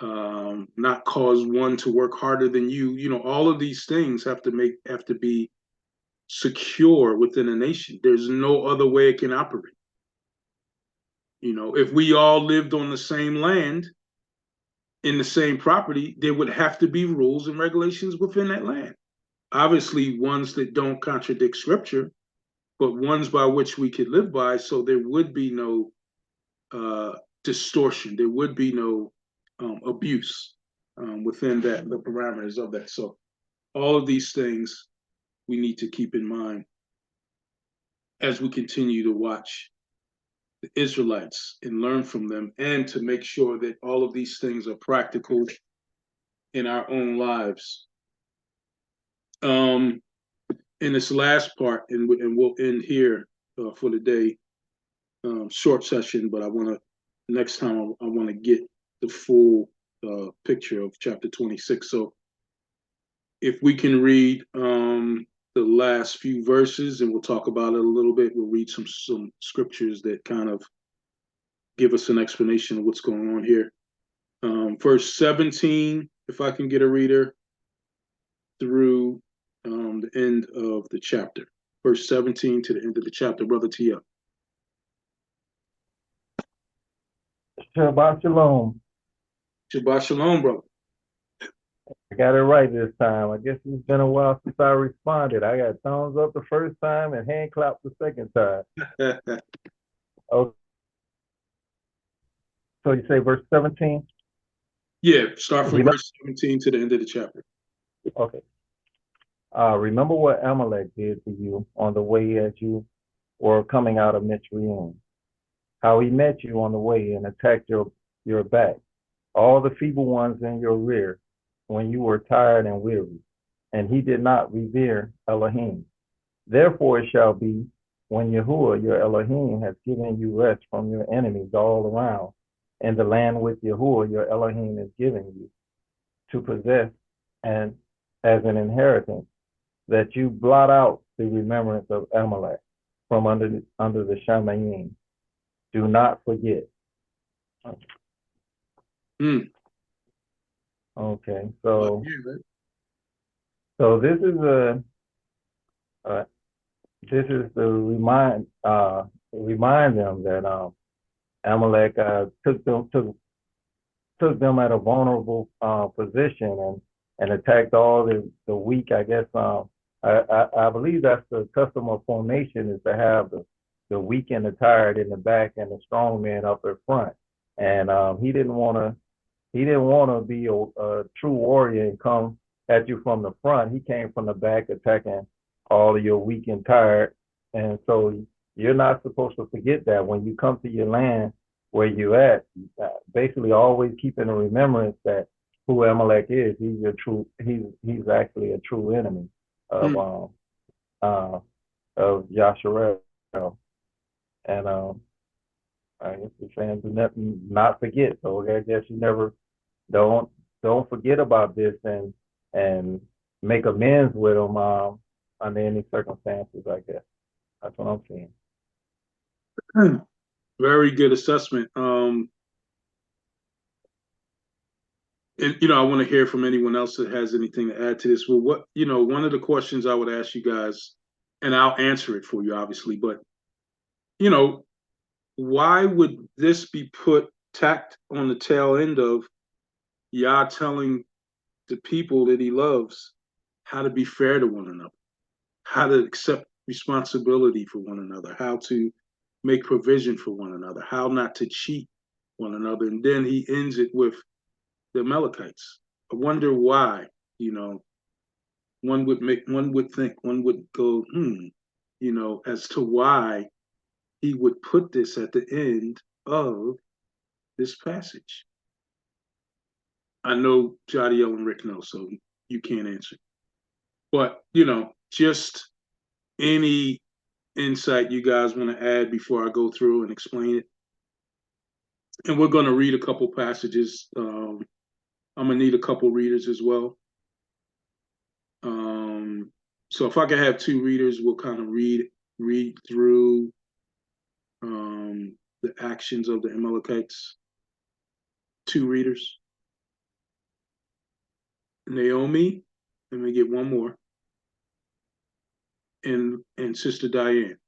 not cause one to work harder than you. All of these things have to be secure within a nation. There's no other way it can operate. If we all lived on the same land, in the same property, there would have to be rules and regulations within that land. Obviously, ones that don't contradict scripture, but ones by which we could live by, so there would be no distortion. There would be no abuse within the parameters of that. So all of these things we need to keep in mind as we continue to watch the Israelites and learn from them, and to make sure that all of these things are practical in our own lives. In this last part, and we'll end here for the day, short session, but next time I want to get the full picture of chapter 26. So if we can read the last few verses, and we'll talk about it a little bit. We'll read some scriptures that kind of give us an explanation of what's going on here. Verse 17, if I can get a reader, through the end of the chapter. Verse 17 to the end of the chapter. Brother Tia. Shabbat Shalom. Shabbat Shalom, brother. I got it right this time. I guess it's been a while since I responded. I got thumbs up the first time and hand clap the second time. Okay. So you say verse 17? Yeah, start from verse 17 to the end of the chapter. Okay. Remember what Amalek did to you on the way as you were coming out of Mitzrayim, how he met you on the way and attacked your back, all the feeble ones in your rear, when you were tired and weary, and he did not revere Elohim. Therefore it shall be, when Yahuah your Elohim has given you rest from your enemies all around, in the land which Yahuah your Elohim is giving you to possess and as an inheritance, that you blot out the remembrance of Amalek from under the Shamayim. Do not forget. Okay, so this is to remind them that Amalek took them at a vulnerable position and attacked all the weak. I guess I believe that's the custom of formation, is to have the weak and the tired in the back and the strong man up in front. And he didn't want to be a true warrior and come at you from the front. He came from the back, attacking all of your weak and tired. And so you're not supposed to forget that when you come to your land where you at, basically always keeping a remembrance that who Amalek is. He's actually a true enemy of Yasharel. And I guess the saying to not forget. So I guess you never don't forget about this and make amends with them under any circumstances. I guess that's what I'm seeing. Very good assessment. And I want to hear from anyone else that has anything to add to this. Well, one of the questions I would ask you guys, and I'll answer it for you, obviously, but why would this be tacked on the tail end of Yah telling the people that he loves how to be fair to one another, how to accept responsibility for one another, how to make provision for one another, how not to cheat one another, and then he ends it with the Amalekites? I wonder why. One would go, as to why he would put this at the end of this passage. I know Jadiel and Rick know, so you can't answer. But, just any insight you guys want to add before I go through and explain it. And we're going to read a couple passages. I'm going to need a couple readers as well. So if I could have two readers, we'll kind of read through the actions of the Amalekites. Two readers. Naomi, let me get one more. And Sister Diane.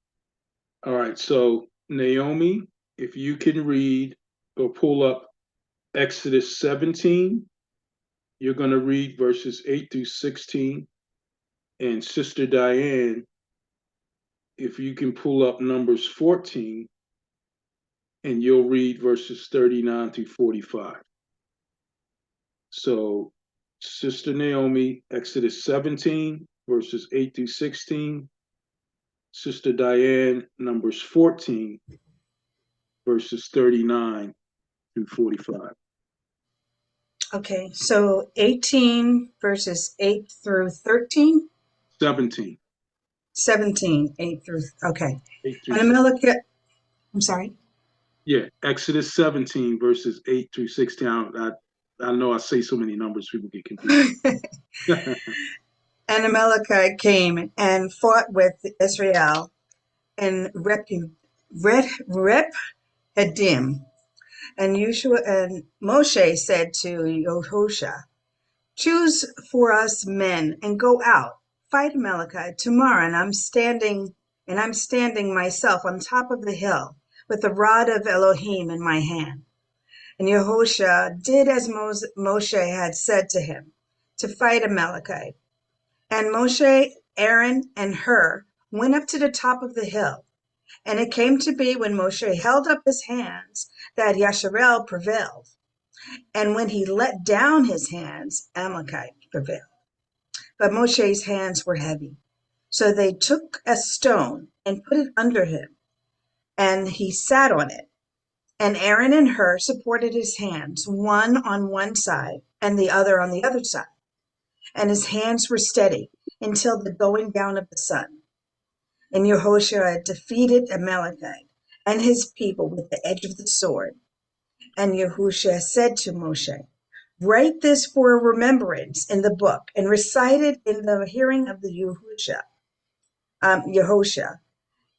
All right, so Naomi, if you can read or pull up Exodus 17, you're going to read verses 8 through 16. And Sister Diane, if you can pull up Numbers 14, and you'll read verses 39 through 45. So, Sister Naomi, Exodus 17, verses 8 through 16. Sister Diane, Numbers 14, verses 39 through 45. Okay, so 18 verses 8 through 13? 17. 17, 8 through, okay. 8 through And 16. Amalekite, I'm sorry. Yeah, Exodus 17 verses 8 through 16. I know I say so many numbers, people get confused. And Amalekite came and fought with Israel in Rephidim. And Moshe said to Yahushua, choose for us men and go out, fight Amalekite tomorrow. And I'm standing myself on top of the hill with the rod of Elohim in my hand. And Yahushua did as Moshe had said to him, to fight Amalekite. And Moshe, Aaron, and Hur went up to the top of the hill. And it came to be when Moshe held up his hands that Yasharel prevailed. And when he let down his hands, Amalekite prevailed. But Moshe's hands were heavy. So they took a stone and put it under him, and he sat on it. And Aaron and Hur supported his hands, one on one side and the other on the other side. And his hands were steady until the going down of the sun. And Yehoshua defeated Amalekite and his people with the edge of the sword. And Yahushua said to Moshe, write this for a remembrance in the book and recite it in the hearing of the Yehoshua.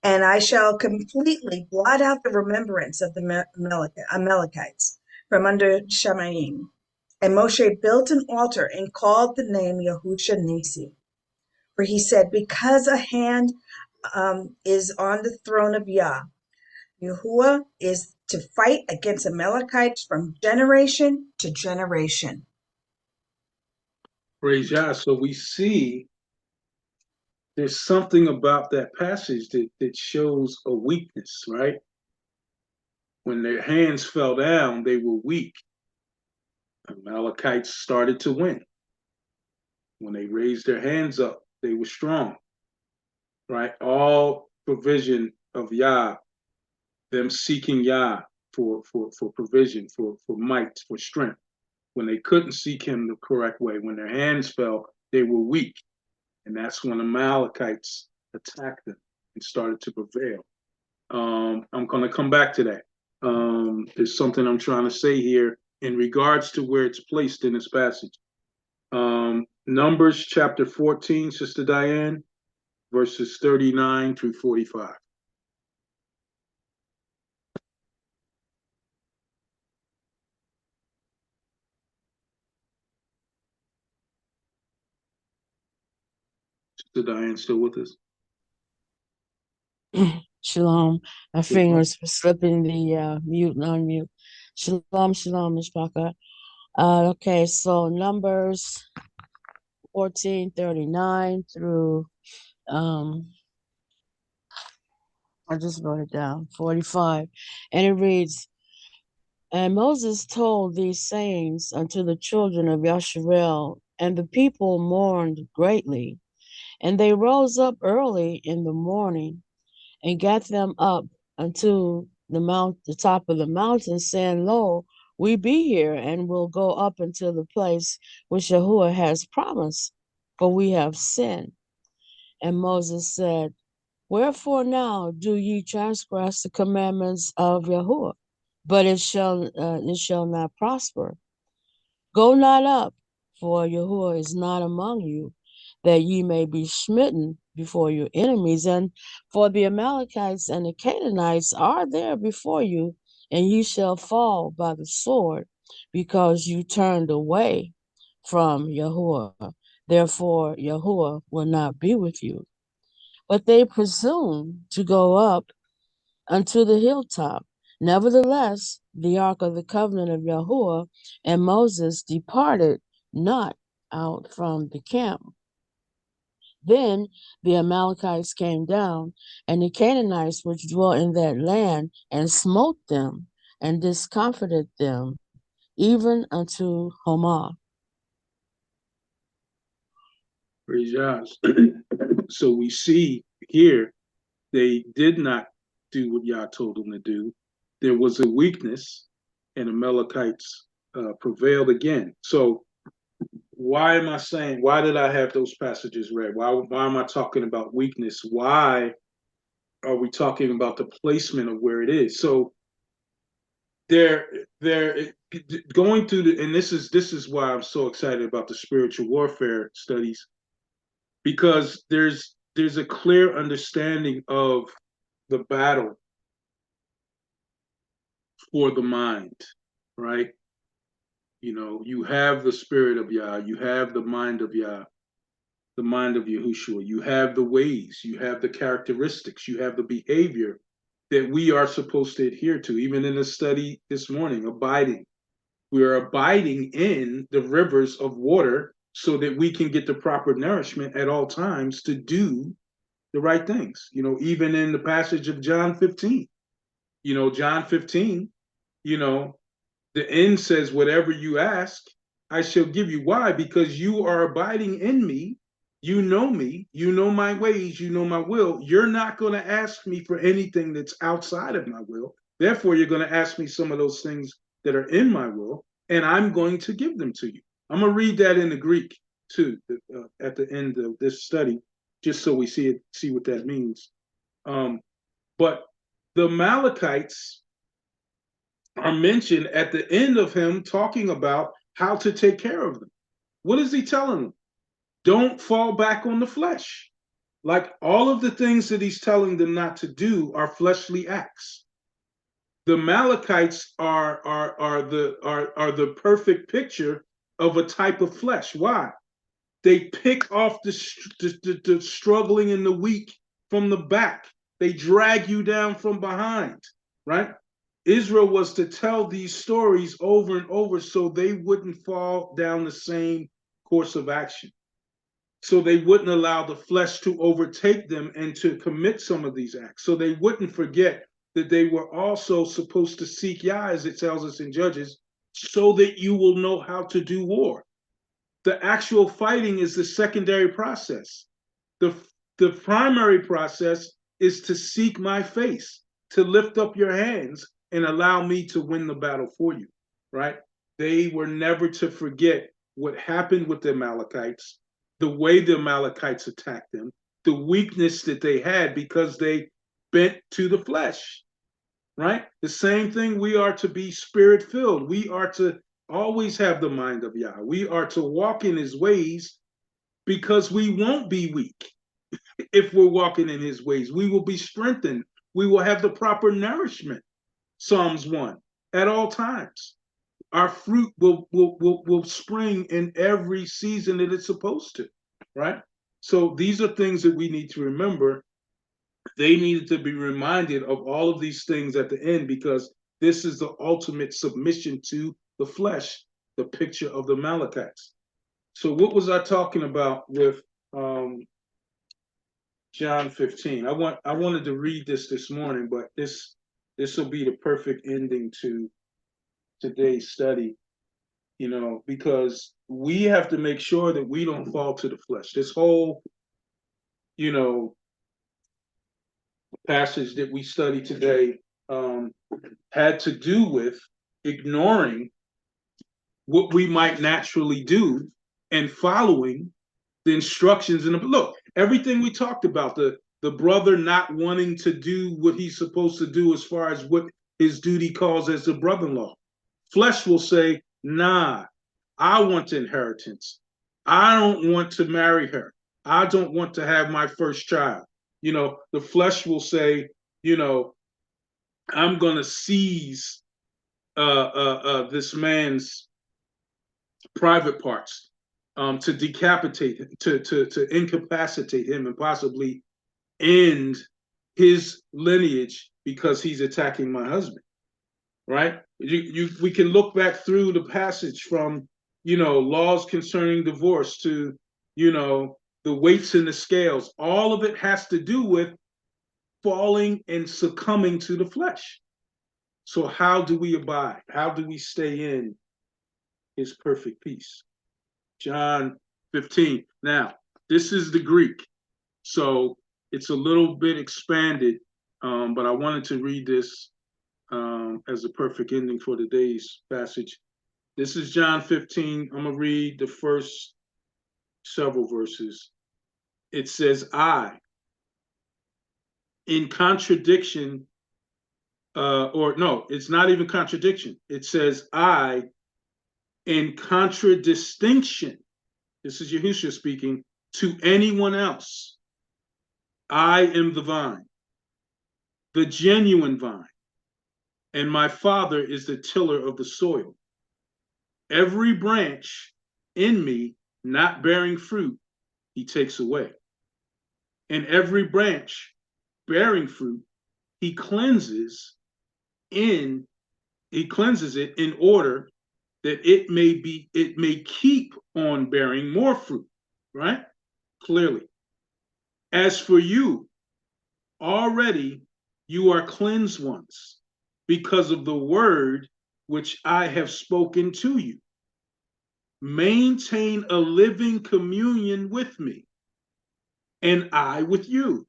And I shall completely blot out the remembrance of the Amalekites from under Shemaim. And Moshe built an altar and called the name Yahushua Nisi. For he said, because a hand is on the throne of Yah, Yahuah is to fight against Amalekites from generation to generation. Praise Yah. So we see there's something about that passage that shows a weakness, right? When their hands fell down, they were weak. Amalekites started to win. When they raised their hands up, they were strong, right? All provision of Yah, them seeking Yah for provision, for might, for strength. When they couldn't seek him the correct way, when their hands fell, they were weak. And that's when Amalekites attacked them and started to prevail. I'm going to come back to that. There's something I'm trying to say here in regards to where it's placed in this passage. Numbers chapter 14, Sister Diane, verses 39 through 45. Sister Diane still with us? Shalom. My fingers were slipping the mute and unmute. Shalom, shalom, Mishpaka. Okay, so Numbers 14:39 through I just wrote it down, 45. And it reads, and Moses told these sayings unto the children of Yasharel, and the people mourned greatly. And they rose up early in the morning and got them up unto the top of the mountain, saying, lo, we be here, and will go up unto the place which Yahuah has promised, for we have sinned. And Moses said, wherefore now do ye transgress the commandments of Yahuah? But it shall not prosper. Go not up, for Yahuah is not among you, that ye may be smitten before your enemies. And for the Amalekites and the Canaanites are there before you, and ye shall fall by the sword, because you turned away from Yahuah. Therefore Yahuah will not be with you. But they presume to go up unto the hilltop. Nevertheless, the ark of the covenant of Yahuah and Moses departed not out from the camp. Then the Amalekites came down, and the Canaanites which dwelt in that land, and smote them, and discomfited them, even unto Homah. Praise Yah. So we see here, they did not do what Yah told them to do. there was a weakness, and the Amalekites prevailed again. So why am I saying, why did I have those passages read? Why am I talking about weakness? Why are we talking about the placement of where it is? So they're going through the, and this is why I'm so excited about the spiritual warfare studies, because there's a clear understanding of the battle for the mind, right? You know, you have the spirit of Yah, you have the mind of Yah, the mind of Yahushua, you have the ways, you have the characteristics, you have the behavior that we are supposed to adhere to. Even in the study this morning, abiding. We are abiding in the rivers of water so that we can get the proper nourishment at all times to do the right things. You know, even in the passage of John 15, you know, John 15, you know, the end says, whatever you ask, I shall give you. Why? Because you are abiding in me. You know me. You know my ways. You know my will. You're not going to ask me for anything that's outside of my will. Therefore, you're going to ask me some of those things that are in my will, and I'm going to give them to you. I'm going to read that in the Greek, too, at the end of this study, just so we see what that means. But the Amalekites are mentioned at the end of him talking about how to take care of them. What is he telling them? Don't fall back on the flesh. Like all of the things that he's telling them not to do are fleshly acts. The Amalekites are the perfect picture of a type of flesh. Why? They pick off the struggling and the weak from the back. They drag you down from behind, right? Israel was to tell these stories over and over so they wouldn't fall down the same course of action. So they wouldn't allow the flesh to overtake them and to commit some of these acts. So they wouldn't forget that they were also supposed to seek Yah, as it tells us in Judges, so that you will know how to do war. The actual fighting is the secondary process. The primary process is to seek my face, to lift up your hands and allow me to win the battle for you, right? They were never to forget what happened with the Amalekites, the way the Amalekites attacked them, the weakness that they had because they bent to the flesh, right? The same thing, we are to be spirit-filled. We are to always have the mind of Yah. We are to walk in his ways because we won't be weak. If we're walking in his ways, we will be strengthened. We will have the proper nourishment. Psalms 1, at all times. Our fruit will spring in every season that it's supposed to, right? So these are things that we need to remember. They needed to be reminded of all of these things at the end because this is the ultimate submission to the flesh, the picture of the Amalekites. So what was I talking about with John 15? I wanted to read this morning, but this will be the perfect ending to today's study, you know, because we have to make sure that we don't fall to the flesh. This whole, you know, passage that we study today had to do with ignoring what we might naturally do and following the instructions in the look. Everything we talked about, the brother not wanting to do what he's supposed to do as far as what his duty calls as the brother-in-law. Flesh will say, nah, I want inheritance. I don't want to marry her. I don't want to have my first child. You know, the flesh will say, you know, I'm going to seize this man's private parts, to decapitate him, to incapacitate him and possibly end his lineage because he's attacking my husband, right? We can look back through the passage from, you know, laws concerning divorce to, you know, the weights in the scales. All of it has to do with falling and succumbing to the flesh. So how do we abide? How do we stay in his perfect peace? John 15. Now, this is the Greek, so it's a little bit expanded, but I wanted to read this as a perfect ending for today's passage. This is John 15. I'm going to read the first several verses. It says, I, in contradiction, or no, it's not even contradiction. It says, I, in contradistinction, this is Yahushua speaking, to anyone else, I am the vine, the genuine vine, and my Father is the tiller of the soil. Every branch in me not bearing fruit, he takes away. And every branch bearing fruit, he cleanses it in order that it may keep on bearing more fruit, right? Clearly. As for you, already you are cleansed ones because of the word which I have spoken to you. Maintain a living communion with me, and I with you.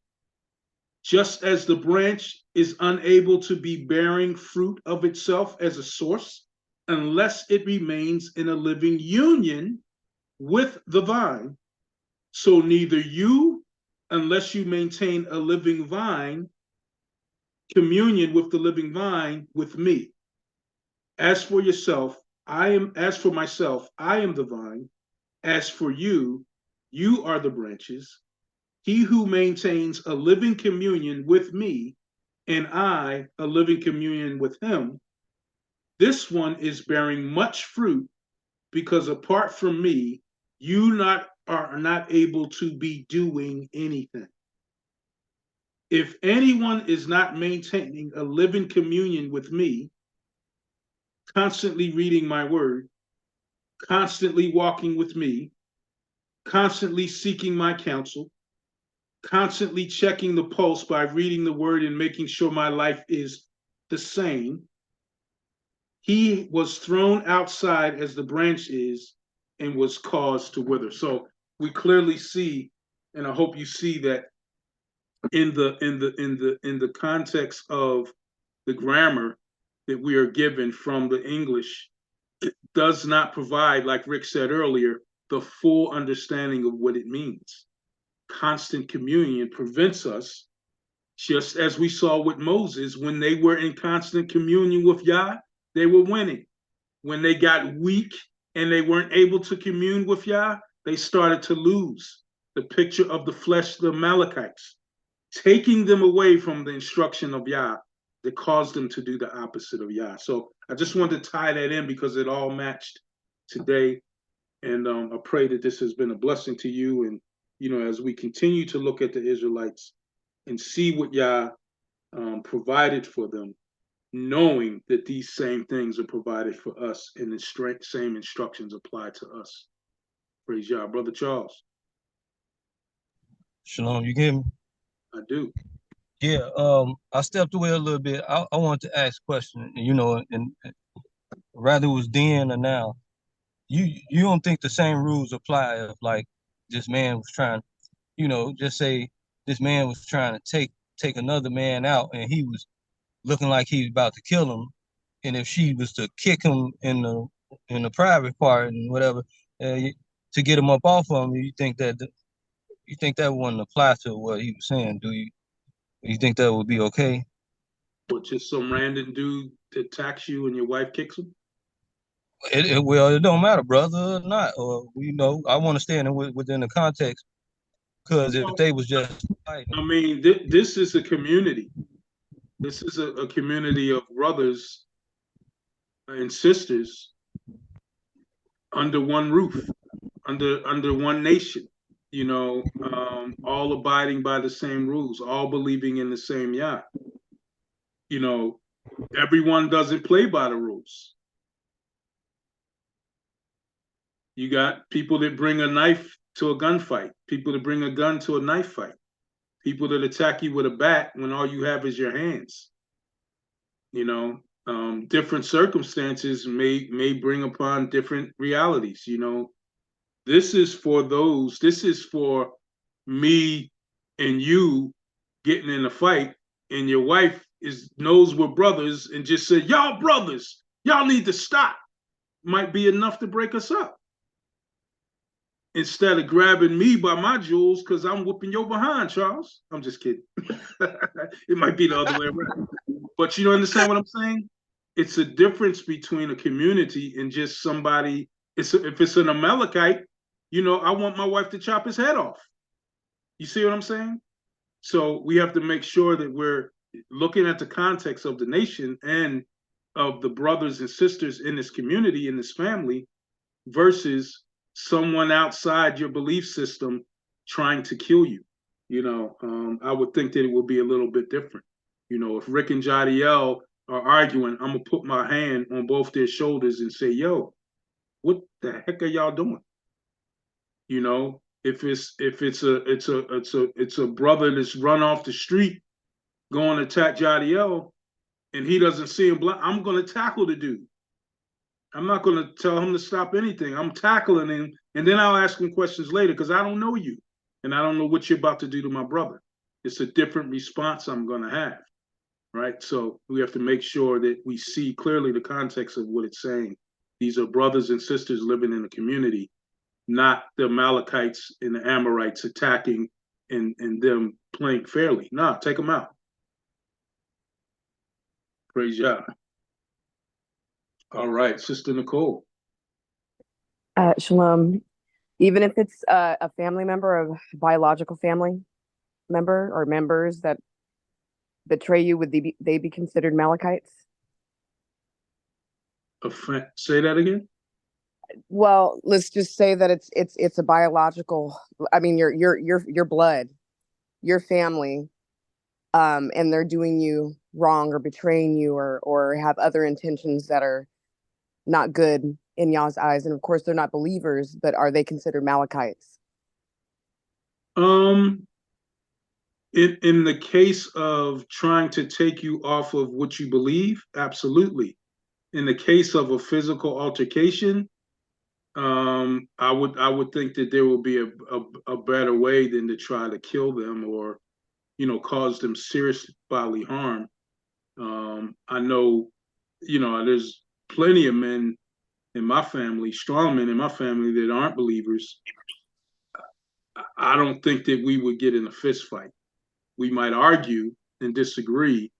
Just as the branch is unable to be bearing fruit of itself as a source, unless it remains in a living union with the vine, so neither you, unless you maintain a living vine, communion with the living vine with me. As for myself, I am the vine. As for you, you are the branches. He who maintains a living communion with me, and I a living communion with him, this one is bearing much fruit, because apart from me, you are not able to be doing anything. If anyone is not maintaining a living communion with me, constantly reading my word, constantly walking with me, constantly seeking my counsel, constantly checking the pulse by reading the word and making sure my life is the same, he was thrown outside as the branch is and was caused to wither. So we clearly see, and I hope you see that in the context of the grammar that we are given from the English, it does not provide, like Rick said earlier, the full understanding of what it means. Constant communion prevents us, just as we saw with Moses, when they were in constant communion with Yah, they were winning. When they got weak and they weren't able to commune with Yah, they started to lose. The picture of the flesh, the Amalekites, taking them away from the instruction of Yah that caused them to do the opposite of Yah. So I just wanted to tie that in because it all matched today. And I pray that this has been a blessing to you. And, as we continue to look at the Israelites and see what Yah provided for them, knowing that these same things are provided for us and the same instructions apply to us. Praise Yah. Brother Charles. Shalom, you hear me? I do. Yeah, I stepped away a little bit. I wanted to ask a question, and rather it was then or now. You don't think the same rules apply if, like, this man was trying, just say this man was trying to take another man out and he was looking like he was about to kill him, and if she was to kick him in the private part and whatever, to get him up off of him, you think that wouldn't apply to what he was saying? Do you think that would be okay? Or just some random dude that attacks you and your wife kicks him? Well, it don't matter, brother, or not. Or I want to stand within the context, because if they was just fighting, I mean, this is a community. This is a community of brothers and sisters under one roof, under one nation. All abiding by the same rules, all believing in the same Yah. Everyone doesn't play by the rules. You got people that bring a knife to a gunfight, people that bring a gun to a knife fight, people that attack you with a bat when all you have is your hands. Different circumstances may bring upon different realities. This is for me and you getting in a fight and your wife knows we're brothers and just said, y'all brothers, y'all need to stop, might be enough to break us up. Instead of grabbing me by my jewels because I'm whooping your behind, Charles. I'm just kidding. It might be the other way around. But you understand what I'm saying? It's a difference between a community and just somebody. If it's an Amalekite, I want my wife to chop his head off. You see what I'm saying? So we have to make sure that we're looking at the context of the nation and of the brothers and sisters in this community, in this family, versus someone outside your belief system trying to kill you. I would think that it would be a little bit different. If Rick and Jadiel are arguing, I'm gonna put my hand on both their shoulders and say, yo, what the heck are y'all doing? If it's a brother that's run off the street going to attack Jadiel and he doesn't see him, I'm gonna tackle the dude. I'm not going to tell him to stop anything. I'm tackling him, and then I'll ask him questions later because I don't know you, and I don't know what you're about to do to my brother. It's a different response I'm going to have, right? So we have to make sure that we see clearly the context of what it's saying. These are brothers and sisters living in a community, not the Amalekites and the Amorites attacking and them playing fairly. Nah, take them out. Praise Yah. All right, Sister Nicole. Shalom. Even if it's a family member, a biological family member, or members that betray you, would they be considered Amalekites? Say that again. Well, let's just say that it's a biological. I mean, your blood, your family, and they're doing you wrong or betraying you or have other intentions that are not good in Yah's eyes. And of course, they're not believers, but are they considered Amalekites? In the case of trying to take you off of what you believe, absolutely. In the case of a physical altercation, I would think that there will be a better way than to try to kill them or, cause them serious bodily harm. I know, there's plenty of men in my family, strong men in my family that aren't believers. I don't think that we would get in a fist fight. We might argue and disagree,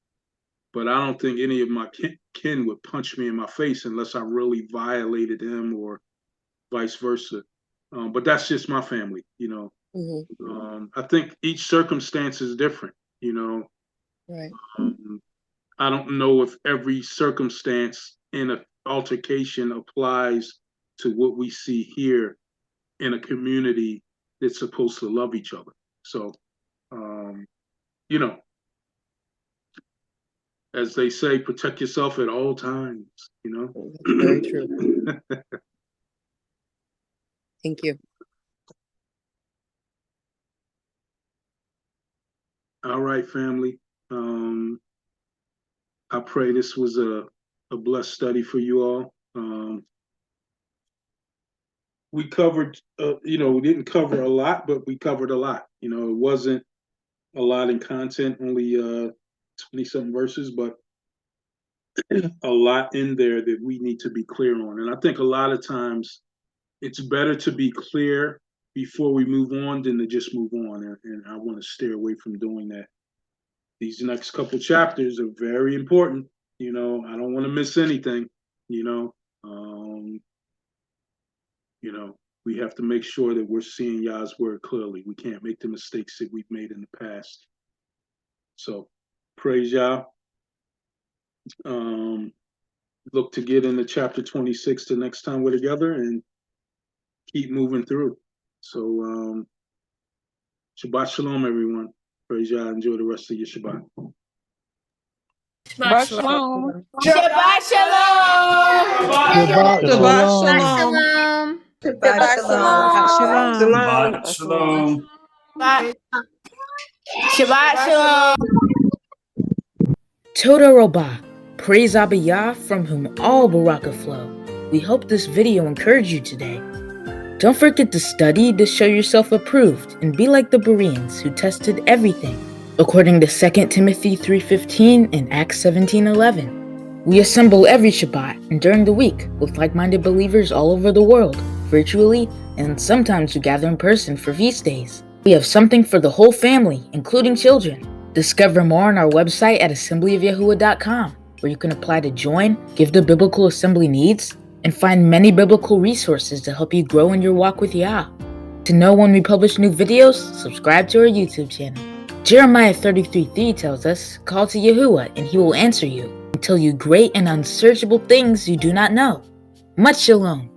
but I don't think any of my kin would punch me in my face unless I really violated him or vice versa. But that's just my family, Mm-hmm. I think each circumstance is different, Right. I don't know if every circumstance in an altercation applies to what we see here in a community that's supposed to love each other. So, as they say, protect yourself at all times, Very true. Thank you. All right, family. I pray this was a blessed study for you all. We covered, we didn't cover a lot, but we covered a lot. It wasn't a lot in content, only 20-something verses, but a lot in there that we need to be clear on. And I think a lot of times it's better to be clear before we move on than to just move on. And I want to steer away from doing that. These next couple chapters are very important. I don't want to miss anything, we have to make sure that we're seeing Yah's word clearly. We can't make the mistakes that we've made in the past. So praise Yah. Look to get into chapter 26 the next time we're together and keep moving through. So Shabbat Shalom, everyone. Praise Yah. Enjoy the rest of your Shabbat. Shabbat Shalom. Shabbat Shalom. Shabbat Shalom. Shabbat Shalom. Shalom. Shalom. Shabbat Shalom. Toda Robah, praise Abba Yah, from whom all baraka flow. We hope this video encouraged you today. Don't forget to study to show yourself approved and be like the Bereans who tested everything according to 2 Timothy 3:15 and Acts 17:11. We assemble every Shabbat and during the week with like-minded believers all over the world, virtually, and sometimes we gather in person for feast days. We have something for the whole family, including children. Discover more on our website at assemblyofyahuah.com, where you can apply to join, give the biblical assembly needs, and find many biblical resources to help you grow in your walk with Yah. To know when we publish new videos, subscribe to our YouTube channel. Jeremiah 33:3 tells us, "Call to Yahuah, and he will answer you, and tell you great and unsearchable things you do not know." Much shalom.